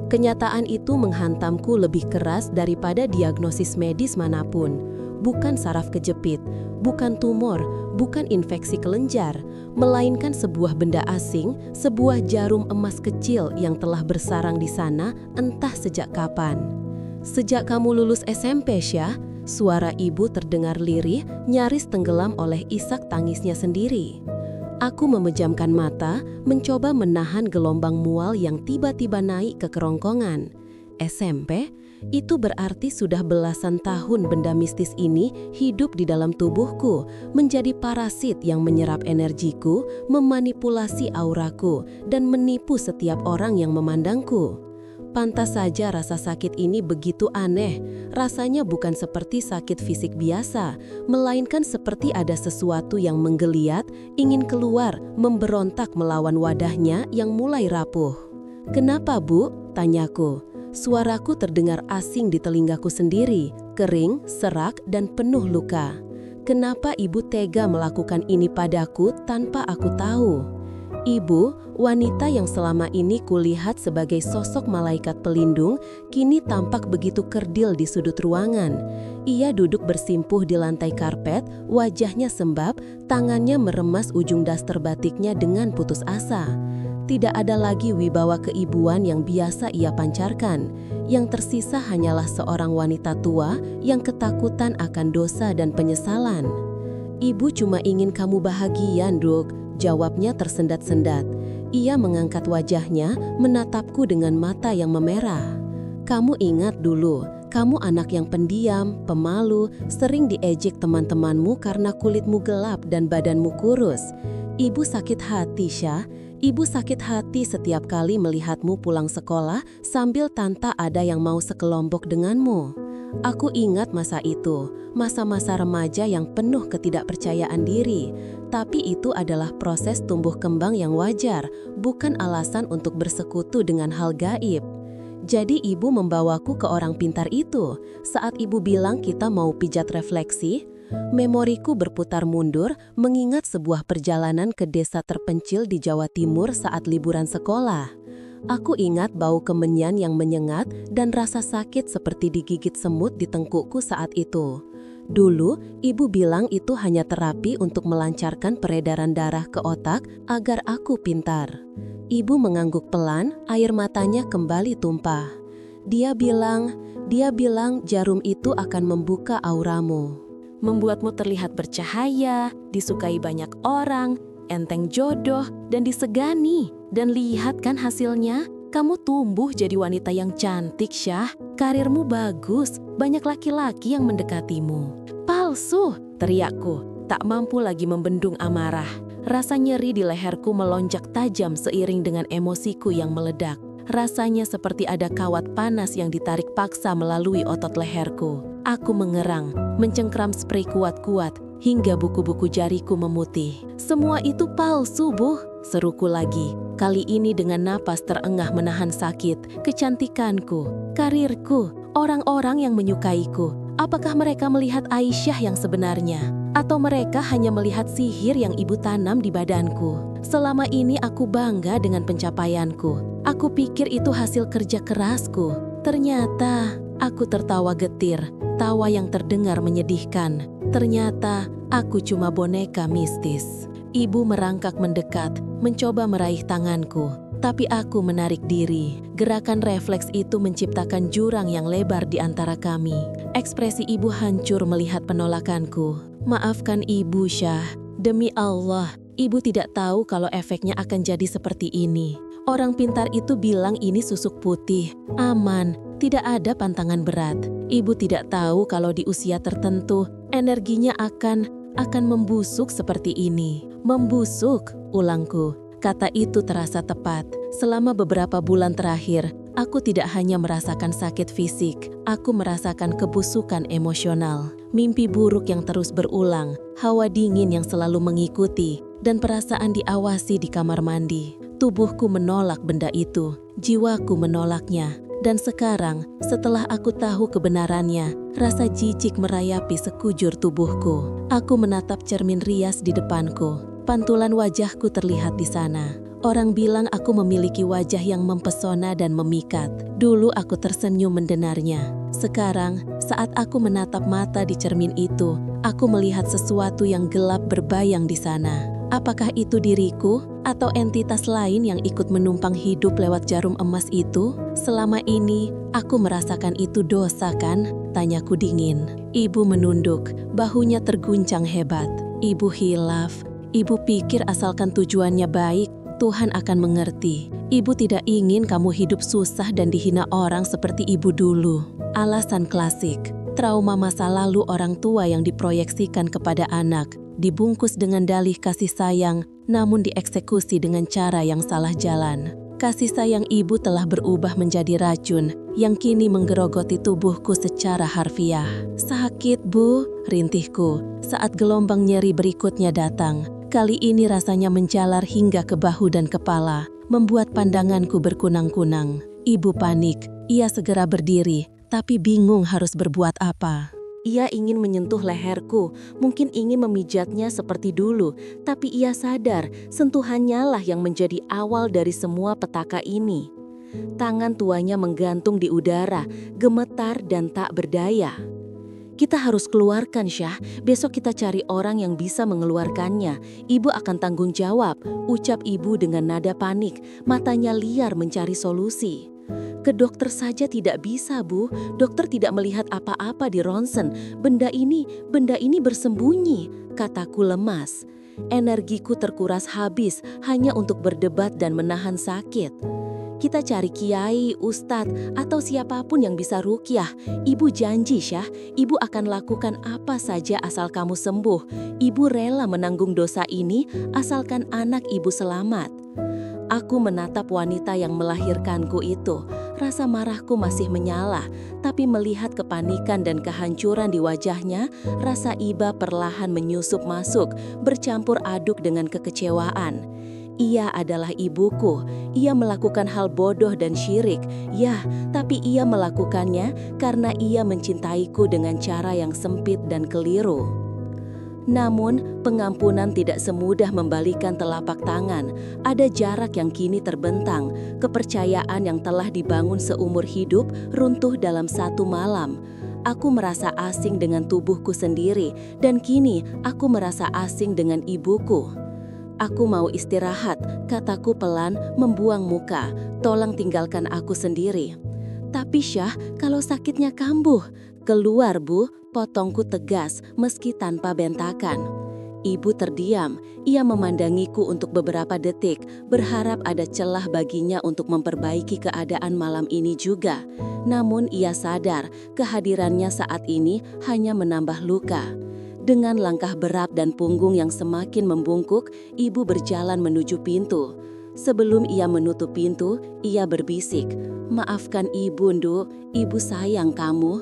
Kenyataan itu menghantamku lebih keras daripada diagnosis medis manapun. Bukan saraf kejepit, bukan tumor, bukan infeksi kelenjar, melainkan sebuah benda asing, sebuah jarum emas kecil yang telah bersarang di sana entah sejak kapan. Sejak kamu lulus SMP, Syah, suara ibu terdengar lirih, nyaris tenggelam oleh isak tangisnya sendiri. Aku memejamkan mata, mencoba menahan gelombang mual yang tiba-tiba naik ke kerongkongan. SMP? Itu berarti sudah belasan tahun benda mistis ini hidup di dalam tubuhku, menjadi parasit yang menyerap energiku, memanipulasi auraku, dan menipu setiap orang yang memandangku. Pantas saja rasa sakit ini begitu aneh. Rasanya bukan seperti sakit fisik biasa, melainkan seperti ada sesuatu yang menggeliat, ingin keluar, memberontak melawan wadahnya yang mulai rapuh. "Kenapa, Bu?" tanyaku. Suaraku terdengar asing di telingaku sendiri, kering, serak, dan penuh luka. Kenapa ibu tega melakukan ini padaku tanpa aku tahu? Ibu, wanita yang selama ini kulihat sebagai sosok malaikat pelindung, kini tampak begitu kerdil di sudut ruangan. Ia duduk bersimpuh di lantai karpet, wajahnya sembab, tangannya meremas ujung daster batiknya dengan putus asa. Tidak ada lagi wibawa keibuan yang biasa ia pancarkan. Yang tersisa hanyalah seorang wanita tua yang ketakutan akan dosa dan penyesalan. "Ibu cuma ingin kamu bahagia, Nduk," jawabnya tersendat-sendat. Ia mengangkat wajahnya, menatapku dengan mata yang memerah. "Kamu ingat dulu, Kamu anak yang pendiam, pemalu, sering diejek teman-temanmu karena kulitmu gelap dan badanmu kurus. Ibu sakit hati, Syah. Ibu sakit hati setiap kali melihatmu pulang sekolah sambil tanpa ada yang mau sekelompok denganmu. Aku ingat masa itu, masa-masa remaja yang penuh ketidakpercayaan diri. Tapi itu adalah proses tumbuh kembang yang wajar, bukan alasan untuk bersekutu dengan hal gaib. Jadi ibu membawaku ke orang pintar itu. Saat ibu bilang kita mau pijat refleksi, memoriku berputar mundur mengingat sebuah perjalanan ke desa terpencil di Jawa Timur saat liburan sekolah. Aku ingat bau kemenyan yang menyengat dan rasa sakit seperti digigit semut di tengkukku saat itu. Dulu, ibu bilang itu hanya terapi untuk melancarkan peredaran darah ke otak agar aku pintar. Ibu mengangguk pelan, air matanya kembali tumpah. Dia bilang jarum itu akan membuka auramu. Membuatmu terlihat bercahaya, disukai banyak orang, enteng jodoh, dan disegani. Dan lihat kan hasilnya, kamu tumbuh jadi wanita yang cantik, Syah. Karirmu bagus, banyak laki-laki yang mendekatimu. Palsu, teriakku, tak mampu lagi membendung amarah. Rasa nyeri di leherku melonjak tajam seiring dengan emosiku yang meledak. Rasanya seperti ada kawat panas yang ditarik paksa melalui otot leherku. Aku mengerang, mencengkram spray kuat-kuat, hingga buku-buku jariku memutih. Semua itu palsu, Bu, seruku lagi. Kali ini dengan napas terengah menahan sakit, kecantikanku, karirku, orang-orang yang menyukaiku. Apakah mereka melihat Aisyah yang sebenarnya? Atau mereka hanya melihat sihir yang ibu tanam di badanku? Selama ini aku bangga dengan pencapaianku. Aku pikir itu hasil kerja kerasku. Ternyata aku tertawa getir, tawa yang terdengar menyedihkan. Ternyata aku cuma boneka mistis. Ibu merangkak mendekat, mencoba meraih tanganku. Tapi aku menarik diri. Gerakan refleks itu menciptakan jurang yang lebar di antara kami. Ekspresi ibu hancur melihat penolakanku. Maafkan ibu, Syah. Demi Allah, ibu tidak tahu kalau efeknya akan jadi seperti ini. Orang pintar itu bilang ini susuk putih, aman, tidak ada pantangan berat. Ibu tidak tahu kalau di usia tertentu, energinya akan membusuk seperti ini. Membusuk, ulangku. Kata itu terasa tepat. Selama beberapa bulan terakhir, aku tidak hanya merasakan sakit fisik, aku merasakan kebusukan emosional. Mimpi buruk yang terus berulang, hawa dingin yang selalu mengikuti, dan perasaan diawasi di kamar mandi. Tubuhku menolak benda itu, jiwaku menolaknya. Dan sekarang, setelah aku tahu kebenarannya, rasa jijik merayapi sekujur tubuhku. Aku menatap cermin rias di depanku. Pantulan wajahku terlihat di sana. Orang bilang aku memiliki wajah yang mempesona dan memikat. Dulu aku tersenyum mendengarnya. Sekarang, saat aku menatap mata di cermin itu, aku melihat sesuatu yang gelap berbayang di sana. Apakah itu diriku atau entitas lain yang ikut menumpang hidup lewat jarum emas itu? Selama ini, aku merasakan itu dosa kan? Tanyaku dingin. Ibu menunduk, bahunya terguncang hebat. Ibu hilaf. Ibu pikir asalkan tujuannya baik, Tuhan akan mengerti. Ibu tidak ingin kamu hidup susah dan dihina orang seperti ibu dulu. Alasan klasik, trauma masa lalu orang tua yang diproyeksikan kepada anak, dibungkus dengan dalih kasih sayang, namun dieksekusi dengan cara yang salah jalan. Kasih sayang ibu telah berubah menjadi racun yang kini menggerogoti tubuhku secara harfiah. Sakit, Bu, rintihku, saat gelombang nyeri berikutnya datang. Kali ini rasanya menjalar hingga ke bahu dan kepala, membuat pandanganku berkunang-kunang. Ibu panik, ia segera berdiri, tapi bingung harus berbuat apa. Ia ingin menyentuh leherku, mungkin ingin memijatnya seperti dulu, tapi ia sadar sentuhannya lah yang menjadi awal dari semua petaka ini. Tangan tuanya menggantung di udara, gemetar dan tak berdaya. Kita harus keluarkan, Syah. Besok kita cari orang yang bisa mengeluarkannya. Ibu akan tanggung jawab, ucap ibu dengan nada panik, matanya liar mencari solusi. Ke dokter saja tidak bisa, Bu. Dokter tidak melihat apa-apa di ronsen. Benda ini bersembunyi, kataku lemas. Energiku terkuras habis hanya untuk berdebat dan menahan sakit. Kita cari kiai, ustadz, atau siapapun yang bisa ruqyah. Ibu janji, Syah, ibu akan lakukan apa saja asal kamu sembuh. Ibu rela menanggung dosa ini asalkan anak ibu selamat. Aku menatap wanita yang melahirkanku itu. Rasa marahku masih menyala, tapi melihat kepanikan dan kehancuran di wajahnya, rasa iba perlahan menyusup masuk, bercampur aduk dengan kekecewaan. Ia adalah ibuku. Ia melakukan hal bodoh dan syirik. Ya, tapi ia melakukannya karena ia mencintaiku dengan cara yang sempit dan keliru. Namun, pengampunan tidak semudah membalikan telapak tangan. Ada jarak yang kini terbentang. Kepercayaan yang telah dibangun seumur hidup runtuh dalam satu malam. Aku merasa asing dengan tubuhku sendiri, dan kini aku merasa asing dengan ibuku. Aku mau istirahat, kataku pelan, membuang muka. Tolong tinggalkan aku sendiri. Tapi Syah, kalau sakitnya kambuh. Keluar, Bu, potongku tegas meski tanpa bentakan. Ibu terdiam. Ia memandangiku untuk beberapa detik, berharap ada celah baginya untuk memperbaiki keadaan malam ini juga. Namun ia sadar kehadirannya saat ini hanya menambah luka. Dengan langkah berat dan punggung yang semakin membungkuk, ibu berjalan menuju pintu. Sebelum ia menutup pintu, ia berbisik, "Maafkan ibu, Ndu, ibu sayang kamu."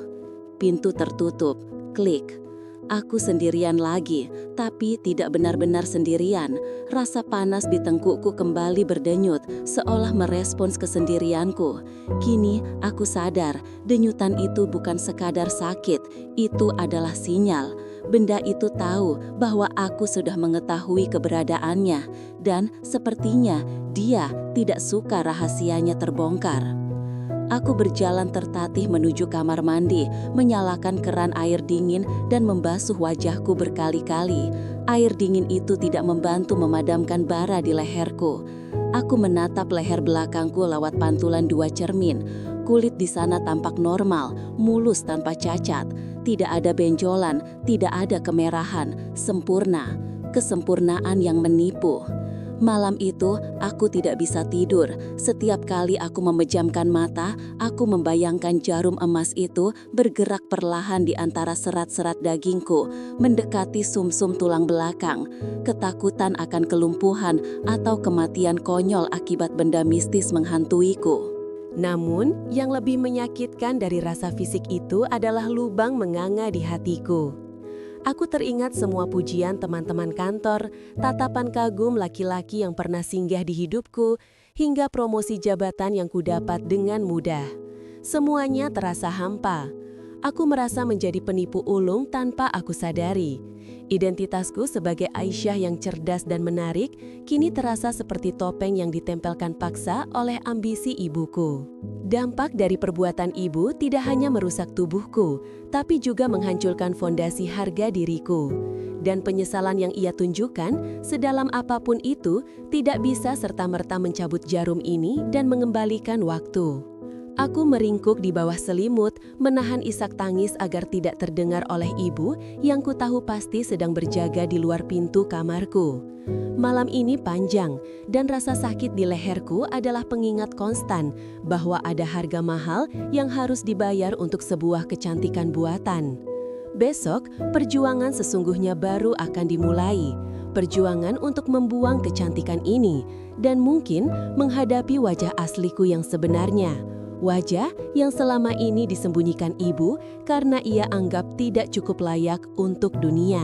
Pintu tertutup, klik. Aku sendirian lagi, tapi tidak benar-benar sendirian. Rasa panas di tengkukku kembali berdenyut, seolah merespons kesendirianku. Kini aku sadar, denyutan itu bukan sekadar sakit, itu adalah sinyal. Benda itu tahu bahwa aku sudah mengetahui keberadaannya, dan sepertinya dia tidak suka rahasianya terbongkar. Aku berjalan tertatih menuju kamar mandi, menyalakan keran air dingin dan membasuh wajahku berkali-kali. Air dingin itu tidak membantu memadamkan bara di leherku. Aku menatap leher belakangku lewat pantulan dua cermin. Kulit di sana tampak normal, mulus tanpa cacat. Tidak ada benjolan, tidak ada kemerahan, sempurna. Kesempurnaan yang menipu. Malam itu, aku tidak bisa tidur. Setiap kali aku memejamkan mata, aku membayangkan jarum emas itu bergerak perlahan di antara serat-serat dagingku, mendekati sumsum tulang belakang. Ketakutan akan kelumpuhan atau kematian konyol akibat benda mistis menghantuiku. Namun, yang lebih menyakitkan dari rasa fisik itu adalah lubang menganga di hatiku. Aku teringat semua pujian teman-teman kantor, tatapan kagum laki-laki yang pernah singgah di hidupku, hingga promosi jabatan yang kudapat dengan mudah. Semuanya terasa hampa. Aku merasa menjadi penipu ulung tanpa aku sadari. Identitasku sebagai Aisyah yang cerdas dan menarik kini terasa seperti topeng yang ditempelkan paksa oleh ambisi ibuku. Dampak dari perbuatan ibu tidak hanya merusak tubuhku, tapi juga menghancurkan fondasi harga diriku. Dan penyesalan yang ia tunjukkan, sedalam apapun itu, tidak bisa serta-merta mencabut jarum ini dan mengembalikan waktu. Aku meringkuk di bawah selimut, menahan isak tangis agar tidak terdengar oleh ibu yang kutahu pasti sedang berjaga di luar pintu kamarku. Malam ini panjang, dan rasa sakit di leherku adalah pengingat konstan bahwa ada harga mahal yang harus dibayar untuk sebuah kecantikan buatan. Besok, perjuangan sesungguhnya baru akan dimulai. Perjuangan untuk membuang kecantikan ini, dan mungkin menghadapi wajah asliku yang sebenarnya. Wajah yang selama ini disembunyikan ibu karena ia anggap tidak cukup layak untuk dunia.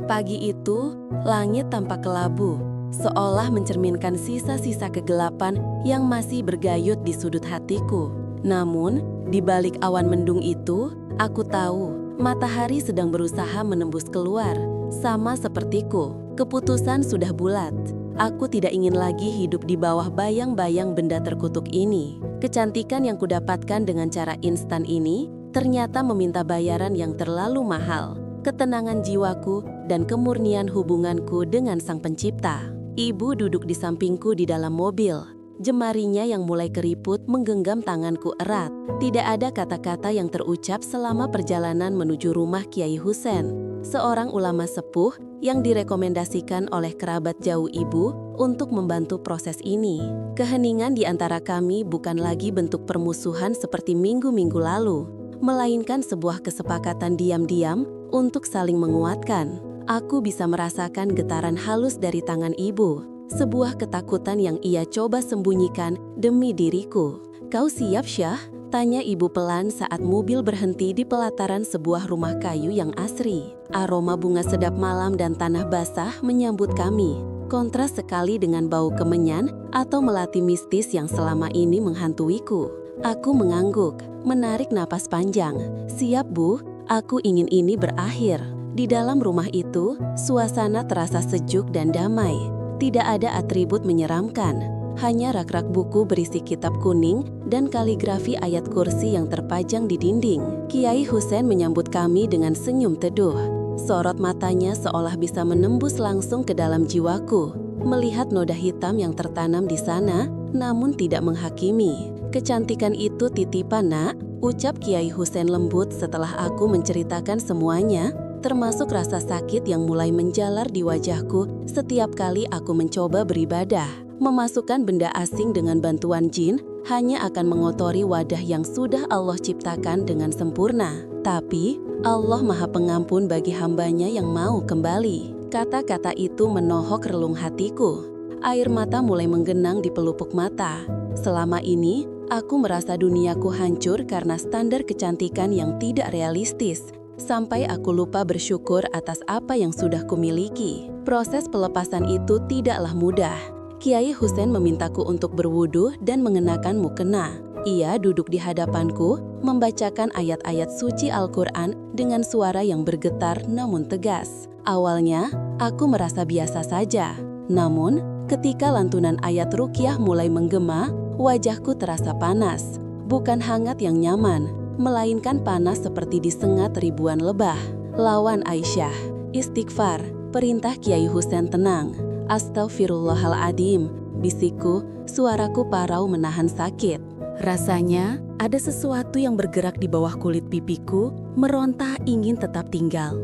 Pagi itu, langit tampak kelabu, seolah mencerminkan sisa-sisa kegelapan yang masih bergayut di sudut hatiku. Namun, di balik awan mendung itu, aku tahu matahari sedang berusaha menembus keluar. Sama sepertiku, keputusan sudah bulat. Aku tidak ingin lagi hidup di bawah bayang-bayang benda terkutuk ini. Kecantikan yang kudapatkan dengan cara instan ini ternyata meminta bayaran yang terlalu mahal. Ketenangan jiwaku dan kemurnian hubunganku dengan Sang Pencipta. Ibu duduk di sampingku di dalam mobil. Jemarinya yang mulai keriput menggenggam tanganku erat. Tidak ada kata-kata yang terucap selama perjalanan menuju rumah Kiai Husein, seorang ulama sepuh yang direkomendasikan oleh kerabat jauh ibu untuk membantu proses ini. Keheningan di antara kami bukan lagi bentuk permusuhan seperti minggu-minggu lalu, melainkan sebuah kesepakatan diam-diam untuk saling menguatkan. Aku bisa merasakan getaran halus dari tangan ibu, sebuah ketakutan yang ia coba sembunyikan demi diriku. "Kau siap, Syah?" tanya ibu pelan saat mobil berhenti di pelataran sebuah rumah kayu yang asri. Aroma bunga sedap malam dan tanah basah menyambut kami, kontras sekali dengan bau kemenyan atau melati mistis yang selama ini menghantuiku. Aku mengangguk, menarik napas panjang. "Siap, Bu, aku ingin ini berakhir." Di dalam rumah itu, suasana terasa sejuk dan damai. Tidak ada atribut menyeramkan, hanya rak-rak buku berisi kitab kuning dan kaligrafi ayat kursi yang terpajang di dinding. Kiai Husein menyambut kami dengan senyum teduh. Sorot matanya seolah bisa menembus langsung ke dalam jiwaku, melihat noda hitam yang tertanam di sana, namun tidak menghakimi. "Kecantikan itu titipan, Nak," ucap Kiai Husein lembut setelah aku menceritakan semuanya, termasuk rasa sakit yang mulai menjalar di wajahku setiap kali aku mencoba beribadah. Memasukkan benda asing dengan bantuan jin hanya akan mengotori wadah yang sudah Allah ciptakan dengan sempurna. Tapi Allah Maha Pengampun bagi hambanya yang mau kembali. Kata-kata itu menohok relung hatiku. Air mata mulai menggenang di pelupuk mata. Selama ini, aku merasa duniaku hancur karena standar kecantikan yang tidak realistis, sampai aku lupa bersyukur atas apa yang sudah kumiliki. Proses pelepasan itu tidaklah mudah. Kiai Husein memintaku untuk berwudu dan mengenakan mukena. Ia duduk di hadapanku, membacakan ayat-ayat suci Al-Quran dengan suara yang bergetar namun tegas. Awalnya, aku merasa biasa saja. Namun, ketika lantunan ayat ruqyah mulai menggema, wajahku terasa panas. Bukan hangat yang nyaman, melainkan panas seperti disengat ribuan lebah. "Lawan Aisyah, istighfar," perintah Kiai Husein tenang. "Astaghfirullahaladzim," bisikku, suaraku parau menahan sakit. Rasanya ada sesuatu yang bergerak di bawah kulit pipiku, meronta ingin tetap tinggal.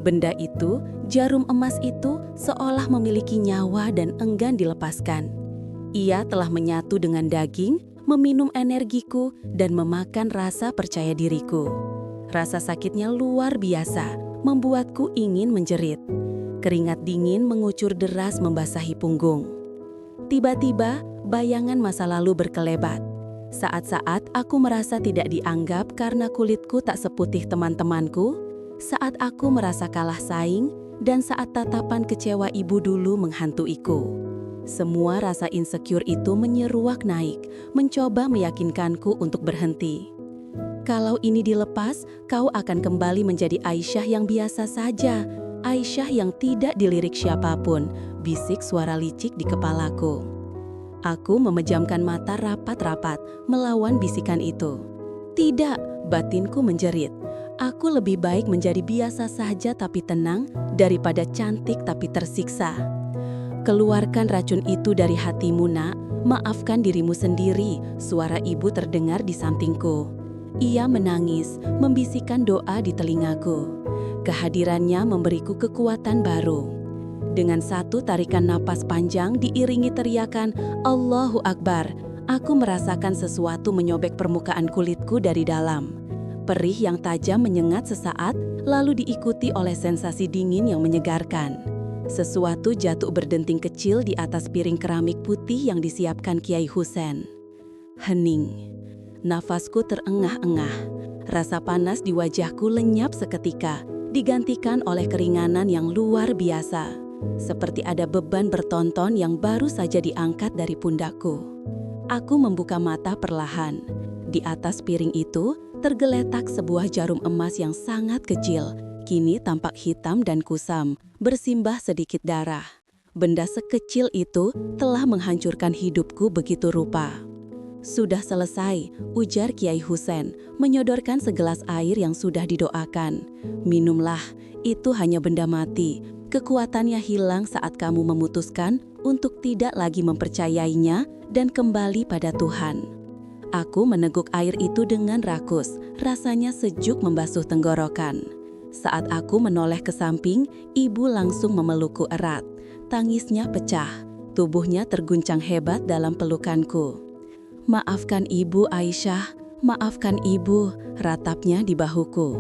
Benda itu, jarum emas itu, seolah memiliki nyawa dan enggan dilepaskan. Ia telah menyatu dengan daging, meminum energiku, dan memakan rasa percaya diriku. Rasa sakitnya luar biasa, membuatku ingin menjerit. Keringat dingin mengucur deras membasahi punggung. Tiba-tiba, bayangan masa lalu berkelebat. Saat-saat aku merasa tidak dianggap karena kulitku tak seputih teman-temanku, saat aku merasa kalah saing, dan saat tatapan kecewa ibu dulu menghantuiku. Semua rasa insecure itu menyeruak naik, mencoba meyakinkanku untuk berhenti. "Kalau ini dilepas, kau akan kembali menjadi Aisyah yang biasa saja, Aisyah yang tidak dilirik siapapun," bisik suara licik di kepalaku. Aku memejamkan mata rapat-rapat, melawan bisikan itu. "Tidak," batinku menjerit. "Aku lebih baik menjadi biasa saja tapi tenang, daripada cantik tapi tersiksa." "Keluarkan racun itu dari hatimu, Nak. Maafkan dirimu sendiri," suara ibu terdengar di sampingku. Ia menangis, membisikkan doa di telingaku. Kehadirannya memberiku kekuatan baru. Dengan satu tarikan napas panjang diiringi teriakan Allahu Akbar, aku merasakan sesuatu menyobek permukaan kulitku dari dalam. Perih yang tajam menyengat sesaat, lalu diikuti oleh sensasi dingin yang menyegarkan. Sesuatu jatuh berdenting kecil di atas piring keramik putih yang disiapkan Kiai Husein. Hening. Nafasku terengah-engah. Rasa panas di wajahku lenyap seketika, digantikan oleh keringanan yang luar biasa. Seperti ada beban bertonton yang baru saja diangkat dari pundakku. Aku membuka mata perlahan. Di atas piring itu tergeletak sebuah jarum emas yang sangat kecil, kini tampak hitam dan kusam, bersimbah sedikit darah. Benda sekecil itu telah menghancurkan hidupku begitu rupa. "Sudah selesai," ujar Kiai Husein, menyodorkan segelas air yang sudah didoakan. "Minumlah, itu hanya benda mati. Kekuatannya hilang saat kamu memutuskan untuk tidak lagi mempercayainya dan kembali pada Tuhan." Aku meneguk air itu dengan rakus, rasanya sejuk membasuh tenggorokan. Saat aku menoleh ke samping, ibu langsung memelukku erat. Tangisnya pecah, Tubuhnya terguncang hebat dalam pelukanku. "Maafkan Ibu, Aisyah. Maafkan Ibu," ratapnya di bahuku.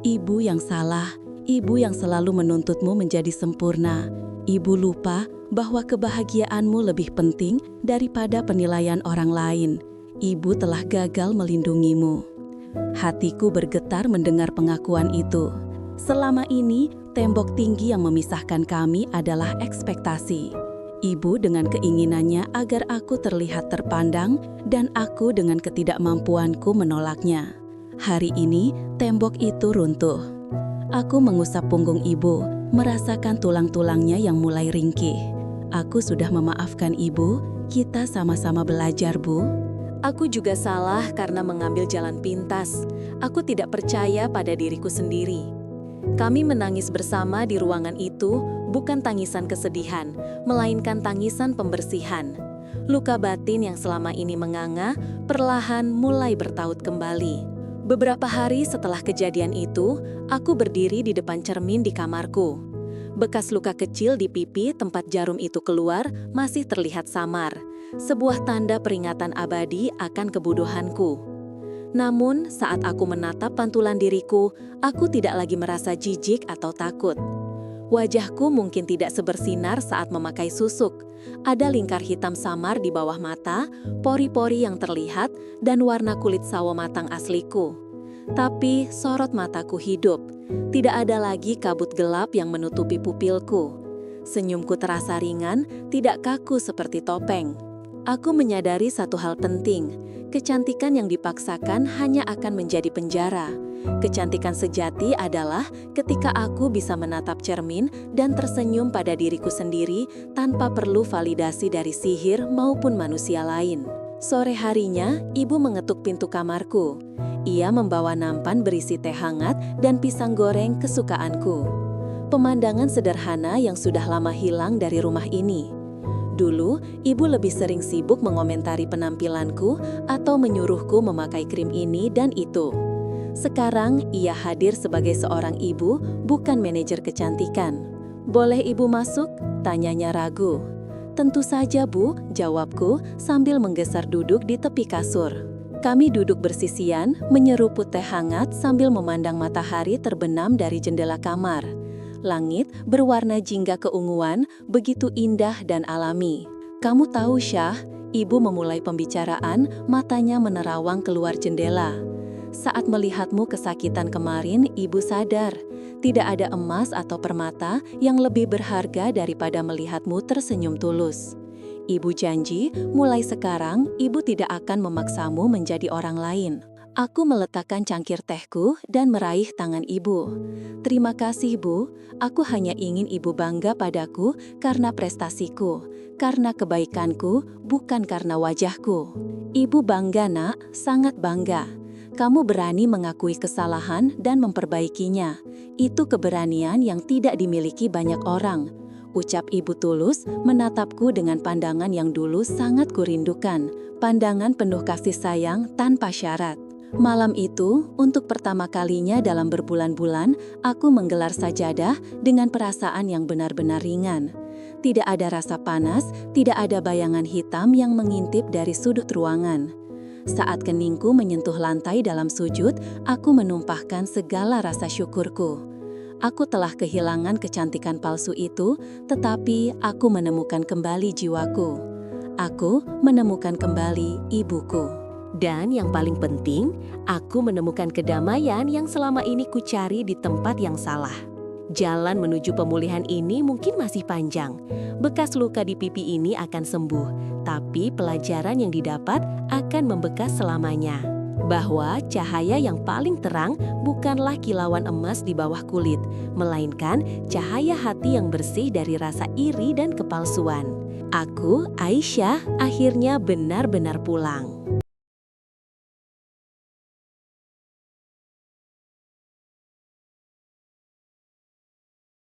"Ibu yang salah. Ibu yang selalu menuntutmu menjadi sempurna. Ibu lupa bahwa kebahagiaanmu lebih penting daripada penilaian orang lain. Ibu telah gagal melindungimu." Hatiku bergetar mendengar pengakuan itu. Selama ini, tembok tinggi yang memisahkan kami adalah ekspektasi. Ibu dengan keinginannya agar aku terlihat terpandang dan aku dengan ketidakmampuanku menolaknya. Hari ini, tembok itu runtuh. Aku mengusap punggung ibu, merasakan tulang-tulangnya yang mulai ringkih. "Aku sudah memaafkan Ibu. Kita sama-sama belajar, Bu." Aku juga salah karena mengambil jalan pintas. Aku tidak percaya pada diriku sendiri. Kami menangis bersama di ruangan itu, bukan tangisan kesedihan, melainkan tangisan pembersihan. Luka batin yang selama ini menganga, perlahan mulai bertaut kembali. Beberapa hari setelah kejadian itu, aku berdiri di depan cermin di kamarku. Bekas luka kecil di pipi tempat jarum itu keluar masih terlihat samar. Sebuah tanda peringatan abadi akan kebodohanku. Namun, saat aku menatap pantulan diriku, aku tidak lagi merasa jijik atau takut. Wajahku mungkin tidak sebersinar saat memakai susuk. Ada lingkar hitam samar di bawah mata, pori-pori yang terlihat, dan warna kulit sawo matang asliku. Tapi sorot mataku hidup. Tidak ada lagi kabut gelap yang menutupi pupilku. Senyumku terasa ringan, tidak kaku seperti topeng. Aku menyadari satu hal penting, kecantikan yang dipaksakan hanya akan menjadi penjara. Kecantikan sejati adalah ketika aku bisa menatap cermin dan tersenyum pada diriku sendiri tanpa perlu validasi dari sihir maupun manusia lain. Sore harinya, ibu mengetuk pintu kamarku. Ia membawa nampan berisi teh hangat dan pisang goreng kesukaanku. Pemandangan sederhana yang sudah lama hilang dari rumah ini. Dulu, ibu lebih sering sibuk mengomentari penampilanku atau menyuruhku memakai krim ini dan itu. Sekarang, ia hadir sebagai seorang ibu, bukan manajer kecantikan. "Boleh ibu masuk?" tanyanya ragu. "Tentu saja, Bu," jawabku sambil menggeser duduk di tepi kasur. Kami duduk bersisian, menyeruput teh hangat sambil memandang matahari terbenam dari jendela kamar. Langit berwarna jingga keunguan, begitu indah dan alami. "Kamu tahu, Syah," ibu memulai pembicaraan, matanya menerawang keluar jendela. "Saat melihatmu kesakitan kemarin, ibu sadar, tidak ada emas atau permata yang lebih berharga daripada melihatmu tersenyum tulus. Ibu janji, mulai sekarang, ibu tidak akan memaksamu menjadi orang lain." Aku meletakkan cangkir tehku dan meraih tangan ibu. "Terima kasih, Bu. Aku hanya ingin ibu bangga padaku karena prestasiku, karena kebaikanku, bukan karena wajahku." "Ibu bangga, Nak, sangat bangga. Kamu berani mengakui kesalahan dan memperbaikinya. Itu keberanian yang tidak dimiliki banyak orang," ucap ibu tulus, menatapku dengan pandangan yang dulu sangat kurindukan, pandangan penuh kasih sayang tanpa syarat. Malam itu, untuk pertama kalinya dalam berbulan-bulan, aku menggelar sajadah dengan perasaan yang benar-benar ringan. Tidak ada rasa panas, tidak ada bayangan hitam yang mengintip dari sudut ruangan. Saat keningku menyentuh lantai dalam sujud, aku menumpahkan segala rasa syukurku. Aku telah kehilangan kecantikan palsu itu, tetapi aku menemukan kembali jiwaku. Aku menemukan kembali ibuku. Dan yang paling penting, aku menemukan kedamaian yang selama ini kucari di tempat yang salah. Jalan menuju pemulihan ini mungkin masih panjang. Bekas luka di pipi ini akan sembuh, tapi pelajaran yang didapat akan membekas selamanya. Bahwa cahaya yang paling terang bukanlah kilauan emas di bawah kulit, melainkan cahaya hati yang bersih dari rasa iri dan kepalsuan. Aku, Aisyah, akhirnya benar-benar pulang.